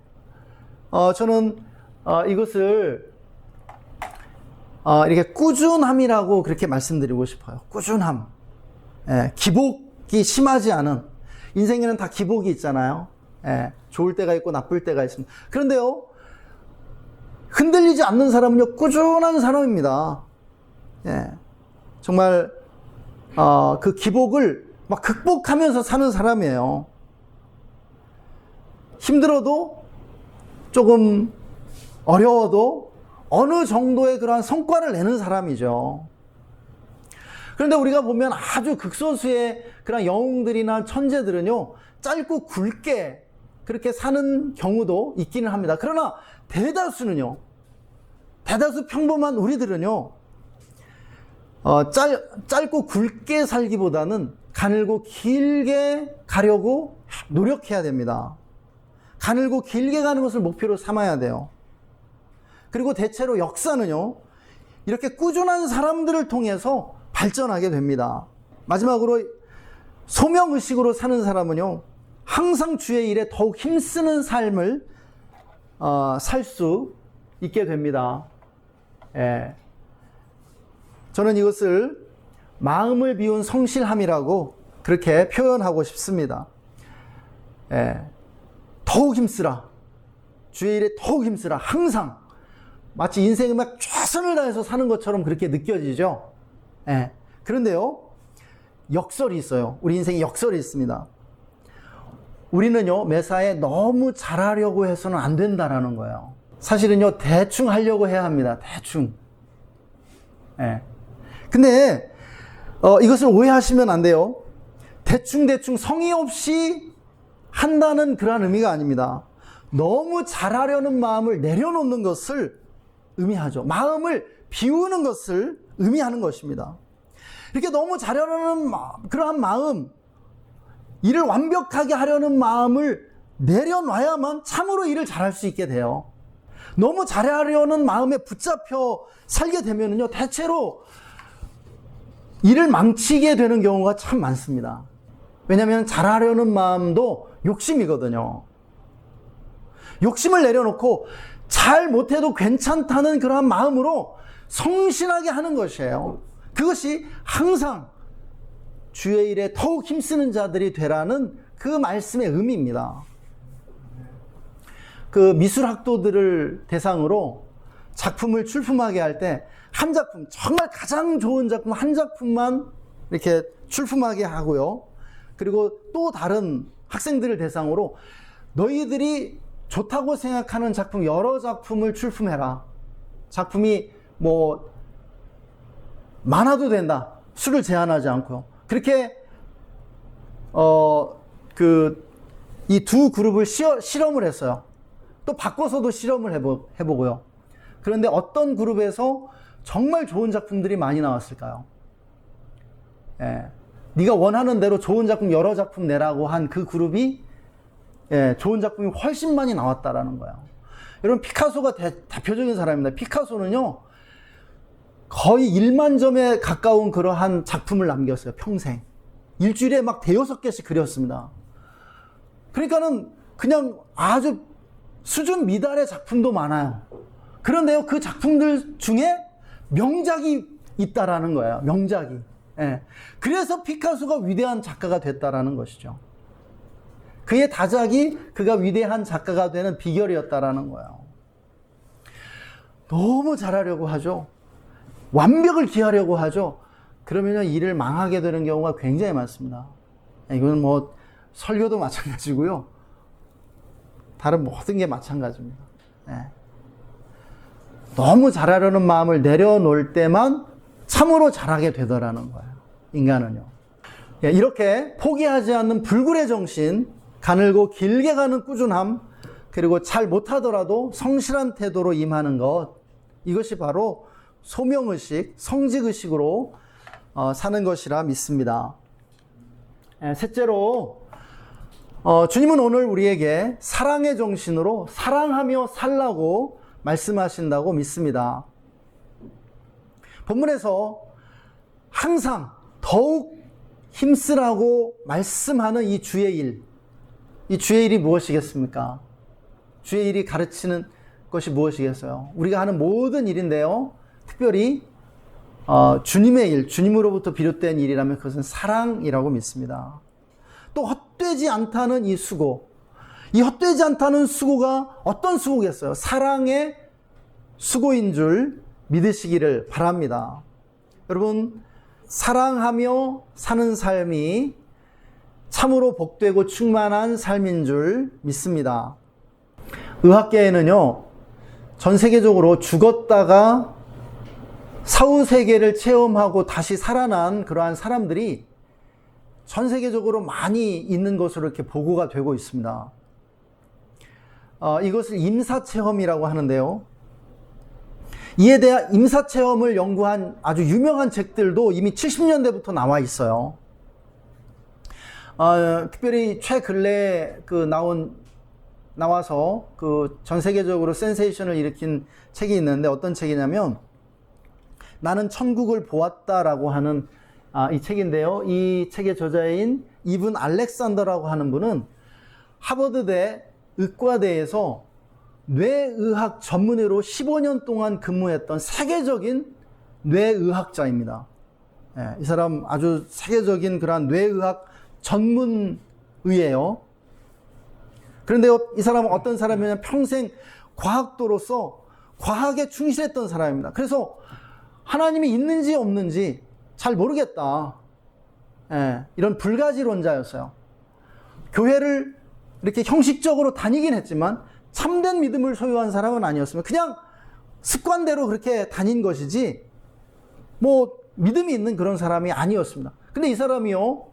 저는 이것을 이렇게 꾸준함이라고 그렇게 말씀드리고 싶어요. 꾸준함. 예. 기복이 심하지 않은. 인생에는 다 기복이 있잖아요. 예. 좋을 때가 있고 나쁠 때가 있습니다. 그런데요, 흔들리지 않는 사람은요, 꾸준한 사람입니다. 예. 정말, 그 기복을 막 극복하면서 사는 사람이에요. 힘들어도, 조금 어려워도 어느 정도의 그러한 성과를 내는 사람이죠. 그런데 우리가 보면 아주 극소수의 그런 영웅들이나 천재들은요, 짧고 굵게 그렇게 사는 경우도 있기는 합니다. 그러나 대다수는요, 대다수 평범한 우리들은요, 짧고 굵게 살기보다는 가늘고 길게 가려고 노력해야 됩니다. 가늘고 길게 가는 것을 목표로 삼아야 돼요. 그리고 대체로 역사는요, 이렇게 꾸준한 사람들을 통해서 발전하게 됩니다. 마지막으로 소명의식으로 사는 사람은요, 항상 주의 일에 더욱 힘쓰는 삶을 살 수 있게 됩니다. 예. 저는 이것을 마음을 비운 성실함이라고 그렇게 표현하고 싶습니다. 예. 더욱 힘쓰라. 주의 일에 더욱 힘쓰라. 항상. 마치 인생에 막 최선을 다해서 사는 것처럼 그렇게 느껴지죠. 예. 그런데요, 역설이 있어요. 우리 인생에 역설이 있습니다. 우리는요, 매사에 너무 잘하려고 해서는 안 된다라는 거예요. 사실은요, 대충 하려고 해야 합니다. 대충. 예. 근데, 이것을 오해하시면 안 돼요. 대충 성의 없이 한다는 그러한 의미가 아닙니다. 너무 잘하려는 마음을 내려놓는 것을 의미하죠. 마음을 비우는 것을 의미하는 것입니다. 이렇게 너무 잘하려는 그러한 마음, 일을 완벽하게 하려는 마음을 내려놔야만 참으로 일을 잘할 수 있게 돼요. 너무 잘하려는 마음에 붙잡혀 살게 되면요, 대체로 일을 망치게 되는 경우가 참 많습니다. 왜냐하면 잘하려는 마음도 욕심이거든요. 욕심을 내려놓고 잘 못해도 괜찮다는 그런 마음으로 성실하게 하는 것이에요. 그것이 항상 주의 일에 더욱 힘쓰는 자들이 되라는 그 말씀의 의미입니다. 그 미술학도들을 대상으로 작품을 출품하게 할 때 한 작품, 정말 가장 좋은 작품 한 작품만 이렇게 출품하게 하고요. 그리고 또 다른 학생들을 대상으로 너희들이 좋다고 생각하는 작품 여러 작품을 출품해라. 작품이 뭐 많아도 된다. 수를 제한하지 않고요. 그렇게 이 두 그룹을 실험을 했어요. 또 바꿔서도 실험을 해보고요. 그런데 어떤 그룹에서 정말 좋은 작품들이 많이 나왔을까요? 예, 네가 원하는 대로 좋은 작품 여러 작품 내라고 한 그 그룹이 좋은 작품이 훨씬 많이 나왔다라는 거예요. 여러분, 피카소가 대표적인 사람입니다. 피카소는요, 거의 1만 점에 가까운 그러한 작품을 남겼어요. 평생. 일주일에 막 5-6개씩 그렸습니다. 그러니까는 그냥 아주 수준 미달의 작품도 많아요. 그런데요, 그 작품들 중에 명작이 있다라는 거예요. 명작이. 예. 그래서 피카소가 위대한 작가가 됐다라는 것이죠. 그의 다작이 그가 위대한 작가가 되는 비결이었다라는 거예요. 너무 잘하려고 하죠. 완벽을 기하려고 하죠. 그러면 일을 망하게 되는 경우가 굉장히 많습니다. 이건 뭐 설교도 마찬가지고요. 다른 모든 게 마찬가지입니다. 예. 너무 잘하려는 마음을 내려놓을 때만 참으로 잘하게 되더라는 거예요. 인간은요. 예, 이렇게 포기하지 않는 불굴의 정신, 가늘고 길게 가는 꾸준함, 그리고 잘 못하더라도 성실한 태도로 임하는 것, 이것이 바로 소명의식, 성직의식으로 사는 것이라 믿습니다. 셋째로 주님은 오늘 우리에게 사랑의 정신으로 사랑하며 살라고 말씀하신다고 믿습니다. 본문에서 항상 더욱 힘쓰라고 말씀하는 이 주의 일, 이 주의 일이 무엇이겠습니까? 주의 일이 가르치는 것이 무엇이겠어요? 우리가 하는 모든 일인데요, 특별히 주님의 일, 주님으로부터 비롯된 일이라면 그것은 사랑이라고 믿습니다. 또 헛되지 않다는 이 수고, 이 헛되지 않다는 수고가 어떤 수고겠어요? 사랑의 수고인 줄 믿으시기를 바랍니다. 여러분, 사랑하며 사는 삶이 참으로 복되고 충만한 삶인 줄 믿습니다. 의학계에는요, 전 세계적으로 죽었다가 사후세계를 체험하고 다시 살아난 그러한 사람들이 전 세계적으로 많이 있는 것으로 이렇게 보고가 되고 있습니다. 이것을 임사체험이라고 하는데요. 이에 대한 임사체험을 연구한 아주 유명한 책들도 이미 70년대부터 나와 있어요. 특별히 최근래 나와서 전 세계적으로 센세이션을 일으킨 책이 있는데, 어떤 책이냐면 나는 천국을 보았다라고 하는 이 책인데요. 이 책의 저자인 이븐 알렉산더라고 하는 분은 하버드대 의과대에서 뇌의학 전문의로 15년 동안 근무했던 세계적인 뇌의학자입니다. 이 사람 아주 세계적인 그러한 뇌의학 전문의예요. 그런데 이 사람은 어떤 사람이냐면 평생 과학도로서 과학에 충실했던 사람입니다. 그래서 하나님이 있는지 없는지 잘 모르겠다, 이런 불가지론자였어요. 교회를 이렇게 형식적으로 다니긴 했지만 참된 믿음을 소유한 사람은 아니었으면 그냥 습관대로 그렇게 다닌 것이지 뭐 믿음이 있는 그런 사람이 아니었습니다. 근데 이 사람이요,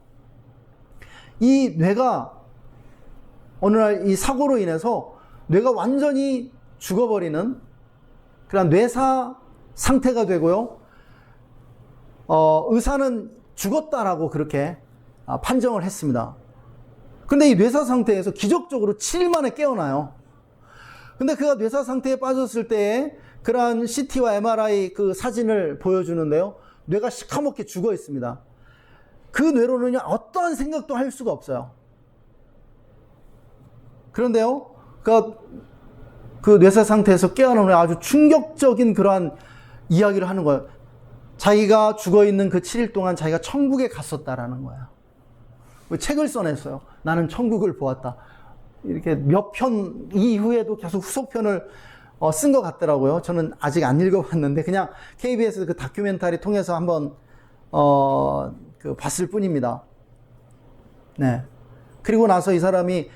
이 뇌가 어느 날 이 사고로 인해서 뇌가 완전히 죽어버리는 그런 뇌사 상태가 되고요, 의사는 죽었다라고 그렇게 판정을 했습니다. 근데 이 뇌사 상태에서 기적적으로 7일 만에 깨어나요. 근데 그가 뇌사 상태에 빠졌을 때에 그러한 CT와 MRI 그 사진을 보여주는데요, 뇌가 시커멓게 죽어 있습니다. 그 뇌로는 어떠한 생각도 할 수가 없어요. 그런데요, 그 뇌사 상태에서 깨어나면 아주 충격적인 그러한 이야기를 하는 거예요. 자기가 죽어 있는 그 7일 동안 자기가 천국에 갔었다라는 거예요. 책을 써냈어요. 나는 천국을 보았다. 이렇게 몇 편 이후에도 계속 후속편을 쓴 것 같더라고요. 저는 아직 안 읽어봤는데 그냥 KBS 그 다큐멘터리 통해서 한번 봤을 뿐입니다. 네. 그리고 나서 이 사람이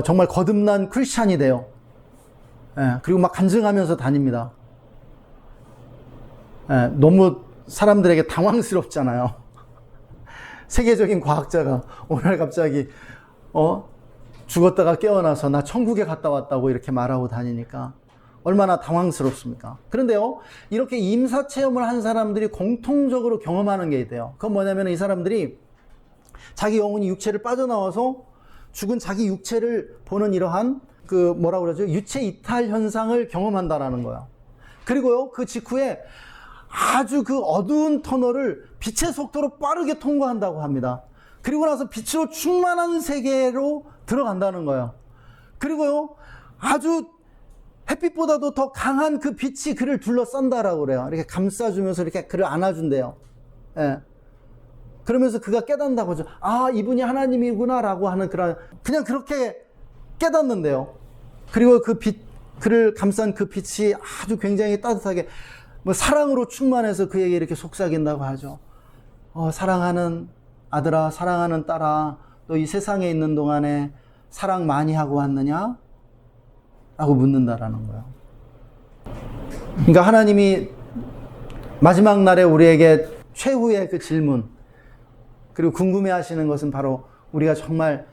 정말 거듭난 크리스찬이 돼요. 네. 그리고 막 간증하면서 다닙니다. 네. 너무 사람들에게 당황스럽잖아요. 세계적인 과학자가 오늘 갑자기 죽었다가 깨어나서 나 천국에 갔다 왔다고 이렇게 말하고 다니니까 얼마나 당황스럽습니까? 그런데요, 이렇게 임사체험을 한 사람들이 공통적으로 경험하는 게 있대요. 그건 뭐냐면 이 사람들이 자기 영혼이 육체를 빠져나와서 죽은 자기 육체를 보는 이러한 뭐라고 그러죠? 유체 이탈 현상을 경험한다라는 거예요. 그리고요, 그 직후에 아주 그 어두운 터널을 빛의 속도로 빠르게 통과한다고 합니다. 그리고 나서 빛으로 충만한 세계로 들어간다는 거예요. 그리고요, 아주 햇빛보다도 더 강한 그 빛이 그를 둘러싼다라고 그래요. 이렇게 감싸주면서 이렇게 그를 안아준대요. 예. 그러면서 그가 깨닫는다고 하죠. 아, 이분이 하나님이구나라고 하는 그냥 그렇게 깨닫는데요. 그리고 그를 감싼 그 빛이 아주 굉장히 따뜻하게 사랑으로 충만해서 그에게 이렇게 속삭인다고 하죠. 사랑하는 아들아, 사랑하는 딸아, 너 이 세상에 있는 동안에 사랑 많이 하고 왔느냐? 라고 묻는다라는 거예요. 그러니까 하나님이 마지막 날에 우리에게 최후의 그 질문, 그리고 궁금해 하시는 것은 바로 우리가 정말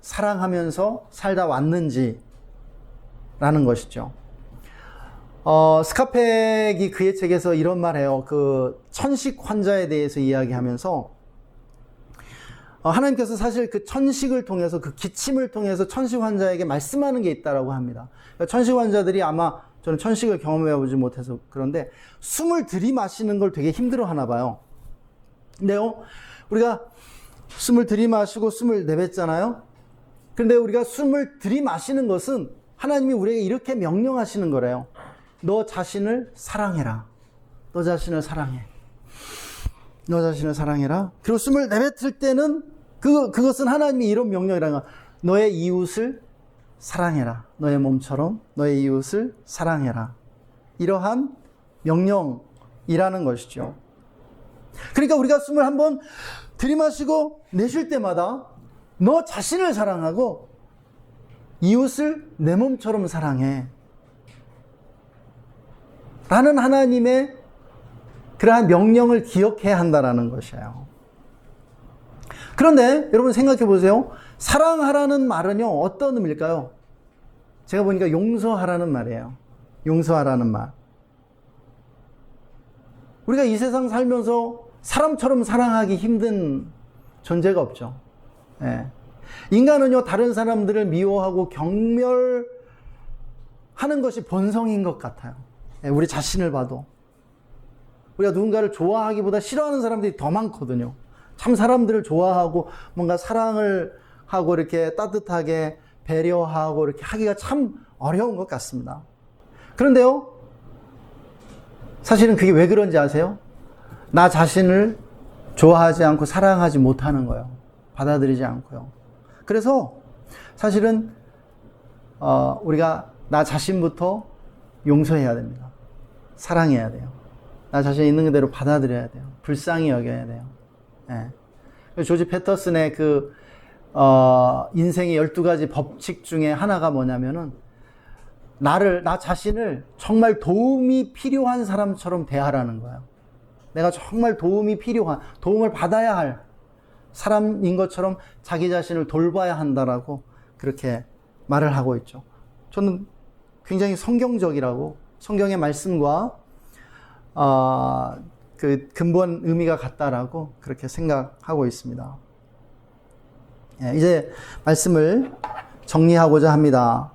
사랑하면서 살다 왔는지, 라는 것이죠. 스카펙이 그의 책에서 이런 말 해요. 그 천식 환자에 대해서 이야기하면서 하나님께서 사실 그 천식을 통해서, 그 기침을 통해서 천식 환자에게 말씀하는 게 있다라고 합니다. 그러니까 천식 환자들이 아마, 저는 천식을 경험해 보지 못해서 그런데 숨을 들이마시는 걸 되게 힘들어 하나 봐요. 근데요, 우리가 숨을 들이마시고 숨을 내뱉잖아요. 그런데 우리가 숨을 들이마시는 것은 하나님이 우리에게 이렇게 명령하시는 거래요. 너 자신을 사랑해라. 너 자신을 사랑해. 너 자신을 사랑해라. 그리고 숨을 내뱉을 때는 그것은 하나님이 이런 명령이라는 거야. 너의 이웃을 사랑해라. 너의 몸처럼 너의 이웃을 사랑해라. 이러한 명령이라는 것이죠. 그러니까 우리가 숨을 한번 들이마시고 내쉴 때마다 너 자신을 사랑하고 이웃을 내 몸처럼 사랑해. 라는 하나님의 그러한 명령을 기억해야 한다는 것이에요. 그런데 여러분 생각해 보세요. 사랑하라는 말은요, 어떤 의미일까요? 제가 보니까 용서하라는 말이에요. 용서하라는 말. 우리가 이 세상 살면서 사람처럼 사랑하기 힘든 존재가 없죠. 예. 인간은요, 다른 사람들을 미워하고 경멸하는 것이 본성인 것 같아요. 예, 우리 자신을 봐도. 우리가 누군가를 좋아하기보다 싫어하는 사람들이 더 많거든요. 참 사람들을 좋아하고 뭔가 사랑을 하고 이렇게 따뜻하게 배려하고 이렇게 하기가 참 어려운 것 같습니다. 그런데요, 사실은 그게 왜 그런지 아세요? 나 자신을 좋아하지 않고 사랑하지 못하는 거예요. 받아들이지 않고요. 그래서 사실은 우리가 나 자신부터 용서해야 됩니다. 사랑해야 돼요. 나 자신 있는 그대로 받아들여야 돼요. 불쌍히 여겨야 돼요. 예. 조지 패터슨의 그 인생의 12가지 법칙 중에 하나가 뭐냐면은 나 자신을 정말 도움이 필요한 사람처럼 대하라는 거예요. 내가 정말 도움을 받아야 할 사람인 것처럼 자기 자신을 돌봐야 한다라고 그렇게 말을 하고 있죠. 저는 굉장히 성경적이라고, 성경의 말씀과 그 근본 의미가 같다라고 그렇게 생각하고 있습니다. 예, 이제 말씀을 정리하고자 합니다.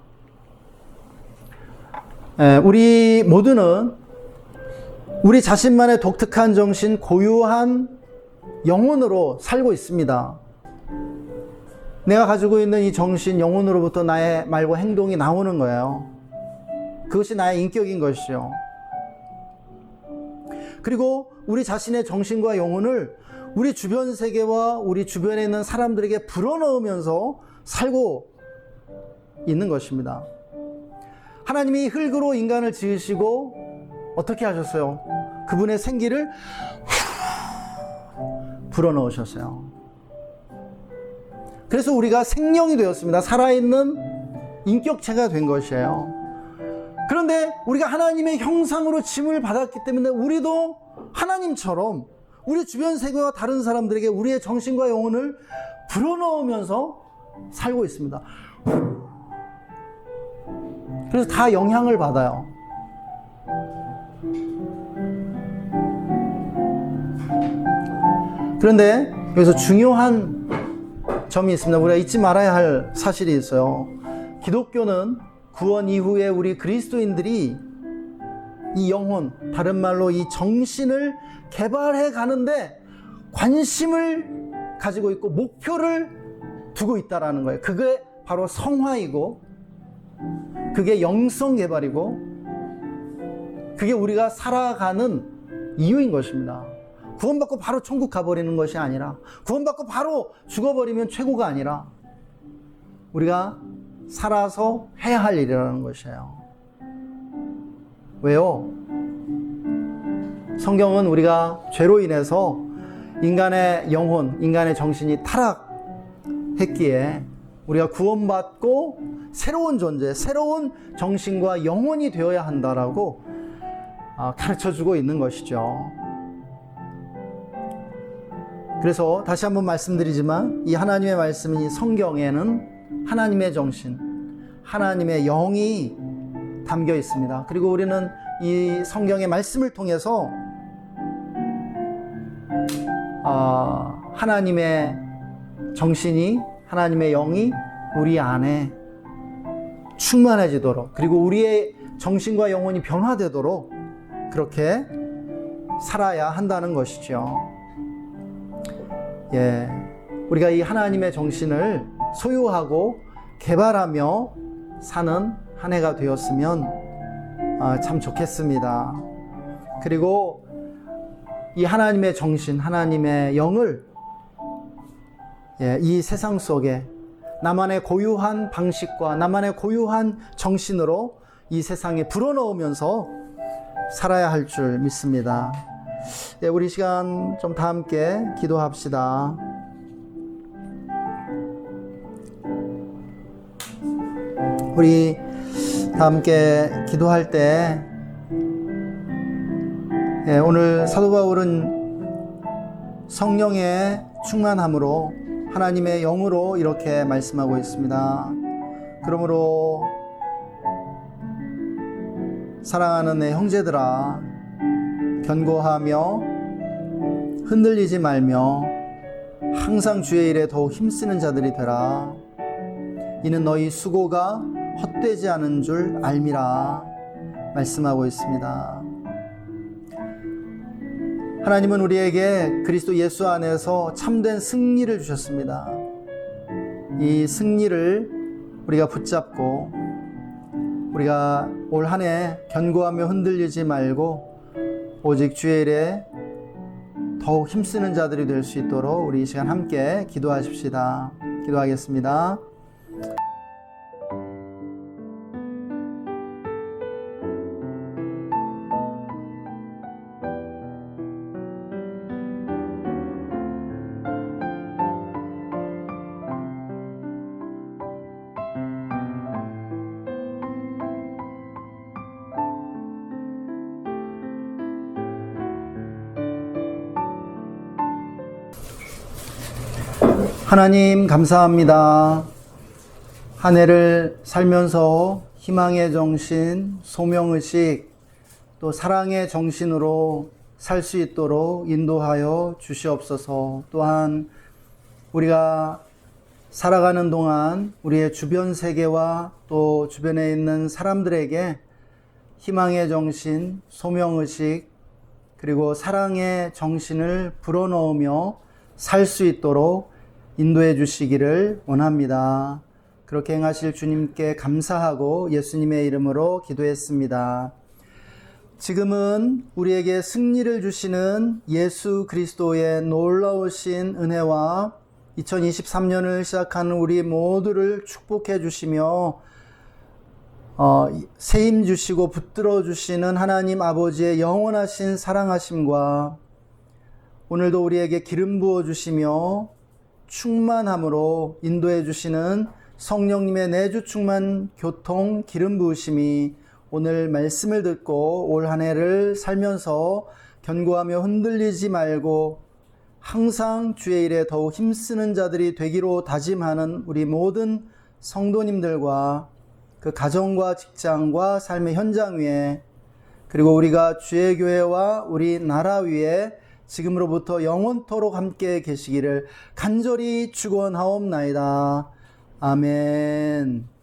예, 우리 모두는 우리 자신만의 독특한 정신, 고유한 영혼으로 살고 있습니다. 내가 가지고 있는 이 정신, 영혼으로부터 나의 말과 행동이 나오는 거예요. 그것이 나의 인격인 것이죠. 그리고 우리 자신의 정신과 영혼을 우리 주변 세계와 우리 주변에 있는 사람들에게 불어넣으면서 살고 있는 것입니다. 하나님이 흙으로 인간을 지으시고 어떻게 하셨어요? 그분의 생기를 불어넣으셨어요. 그래서 우리가 생명이 되었습니다. 살아있는 인격체가 된 것이에요. 그런데 우리가 하나님의 형상으로 짐을 받았기 때문에 우리도 하나님처럼 우리 주변 세계와 다른 사람들에게 우리의 정신과 영혼을 불어넣으면서 살고 있습니다. 그래서 다 영향을 받아요. 그런데 여기서 중요한 점이 있습니다. 우리가 잊지 말아야 할 사실이 있어요. 기독교는 구원 이후에 우리 그리스도인들이 이 영혼, 다른 말로 이 정신을 개발해 가는데 관심을 가지고 있고 목표를 두고 있다라는 거예요. 그게 바로 성화이고 그게 영성 개발이고 그게 우리가 살아가는 이유인 것입니다. 구원받고 바로 천국 가버리는 것이 아니라, 구원받고 바로 죽어버리면 최고가 아니라 우리가 살아서 해야 할 일이라는 것이에요. 왜요? 성경은 우리가 죄로 인해서 인간의 영혼, 인간의 정신이 타락했기에 우리가 구원받고 새로운 존재, 새로운 정신과 영혼이 되어야 한다라고 가르쳐주고 있는 것이죠. 그래서 다시 한번 말씀드리지만 이 하나님의 말씀이 성경에는 하나님의 정신, 하나님의 영이 담겨 있습니다. 그리고 우리는 이 성경의 말씀을 통해서 하나님의 정신이, 하나님의 영이 우리 안에 충만해지도록, 그리고 우리의 정신과 영혼이 변화되도록 그렇게 살아야 한다는 것이죠. 우리가 이 하나님의 정신을 소유하고 개발하며 사는 한 해가 되었으면 참 좋겠습니다. 그리고 이 하나님의 정신, 하나님의 영을 이 세상 속에 나만의 고유한 방식과 나만의 고유한 정신으로 이 세상에 불어넣으면서 살아야 할 줄 믿습니다. 우리 시간 좀 다 함께 기도합시다. 우리 다 함께 기도할 때 오늘 사도 바울은 성령의 충만함으로 하나님의 영으로 이렇게 말씀하고 있습니다. 그러므로 사랑하는 내 형제들아, 견고하며 흔들리지 말며 항상 주의 일에 더욱 힘쓰는 자들이 되라. 이는 너희 수고가 헛되지 않은 줄 알미라 말씀하고 있습니다. 하나님은 우리에게 그리스도 예수 안에서 참된 승리를 주셨습니다. 이 승리를 우리가 붙잡고 우리가 올 한 해 견고하며 흔들리지 말고 오직 주의 일에 더욱 힘쓰는 자들이 될 수 있도록 우리 이 시간 함께 기도하십시다. 기도하겠습니다. 하나님 감사합니다. 한 해를 살면서 희망의 정신, 소명의식, 또 사랑의 정신으로 살 수 있도록 인도하여 주시옵소서. 또한 우리가 살아가는 동안 우리의 주변 세계와 또 주변에 있는 사람들에게 희망의 정신, 소명의식, 그리고 사랑의 정신을 불어넣으며 살 수 있도록 인도해 주시기를 원합니다. 그렇게 행하실 주님께 감사하고 예수님의 이름으로 기도했습니다. 지금은 우리에게 승리를 주시는 예수 그리스도의 놀라우신 은혜와 2023년을 시작하는 우리 모두를 축복해 주시며 세임 주시고 붙들어 주시는 하나님 아버지의 영원하신 사랑하심과 오늘도 우리에게 기름 부어 주시며 충만함으로 인도해 주시는 성령님의 내주 충만 교통 기름 부으심이 오늘 말씀을 듣고 올 한 해를 살면서 견고하며 흔들리지 말고 항상 주의 일에 더욱 힘쓰는 자들이 되기로 다짐하는 우리 모든 성도님들과 그 가정과 직장과 삶의 현장 위에, 그리고 우리가 주의 교회와 우리 나라 위에 지금으로부터 영원토록 함께 계시기를 간절히 축원하옵나이다. 아멘.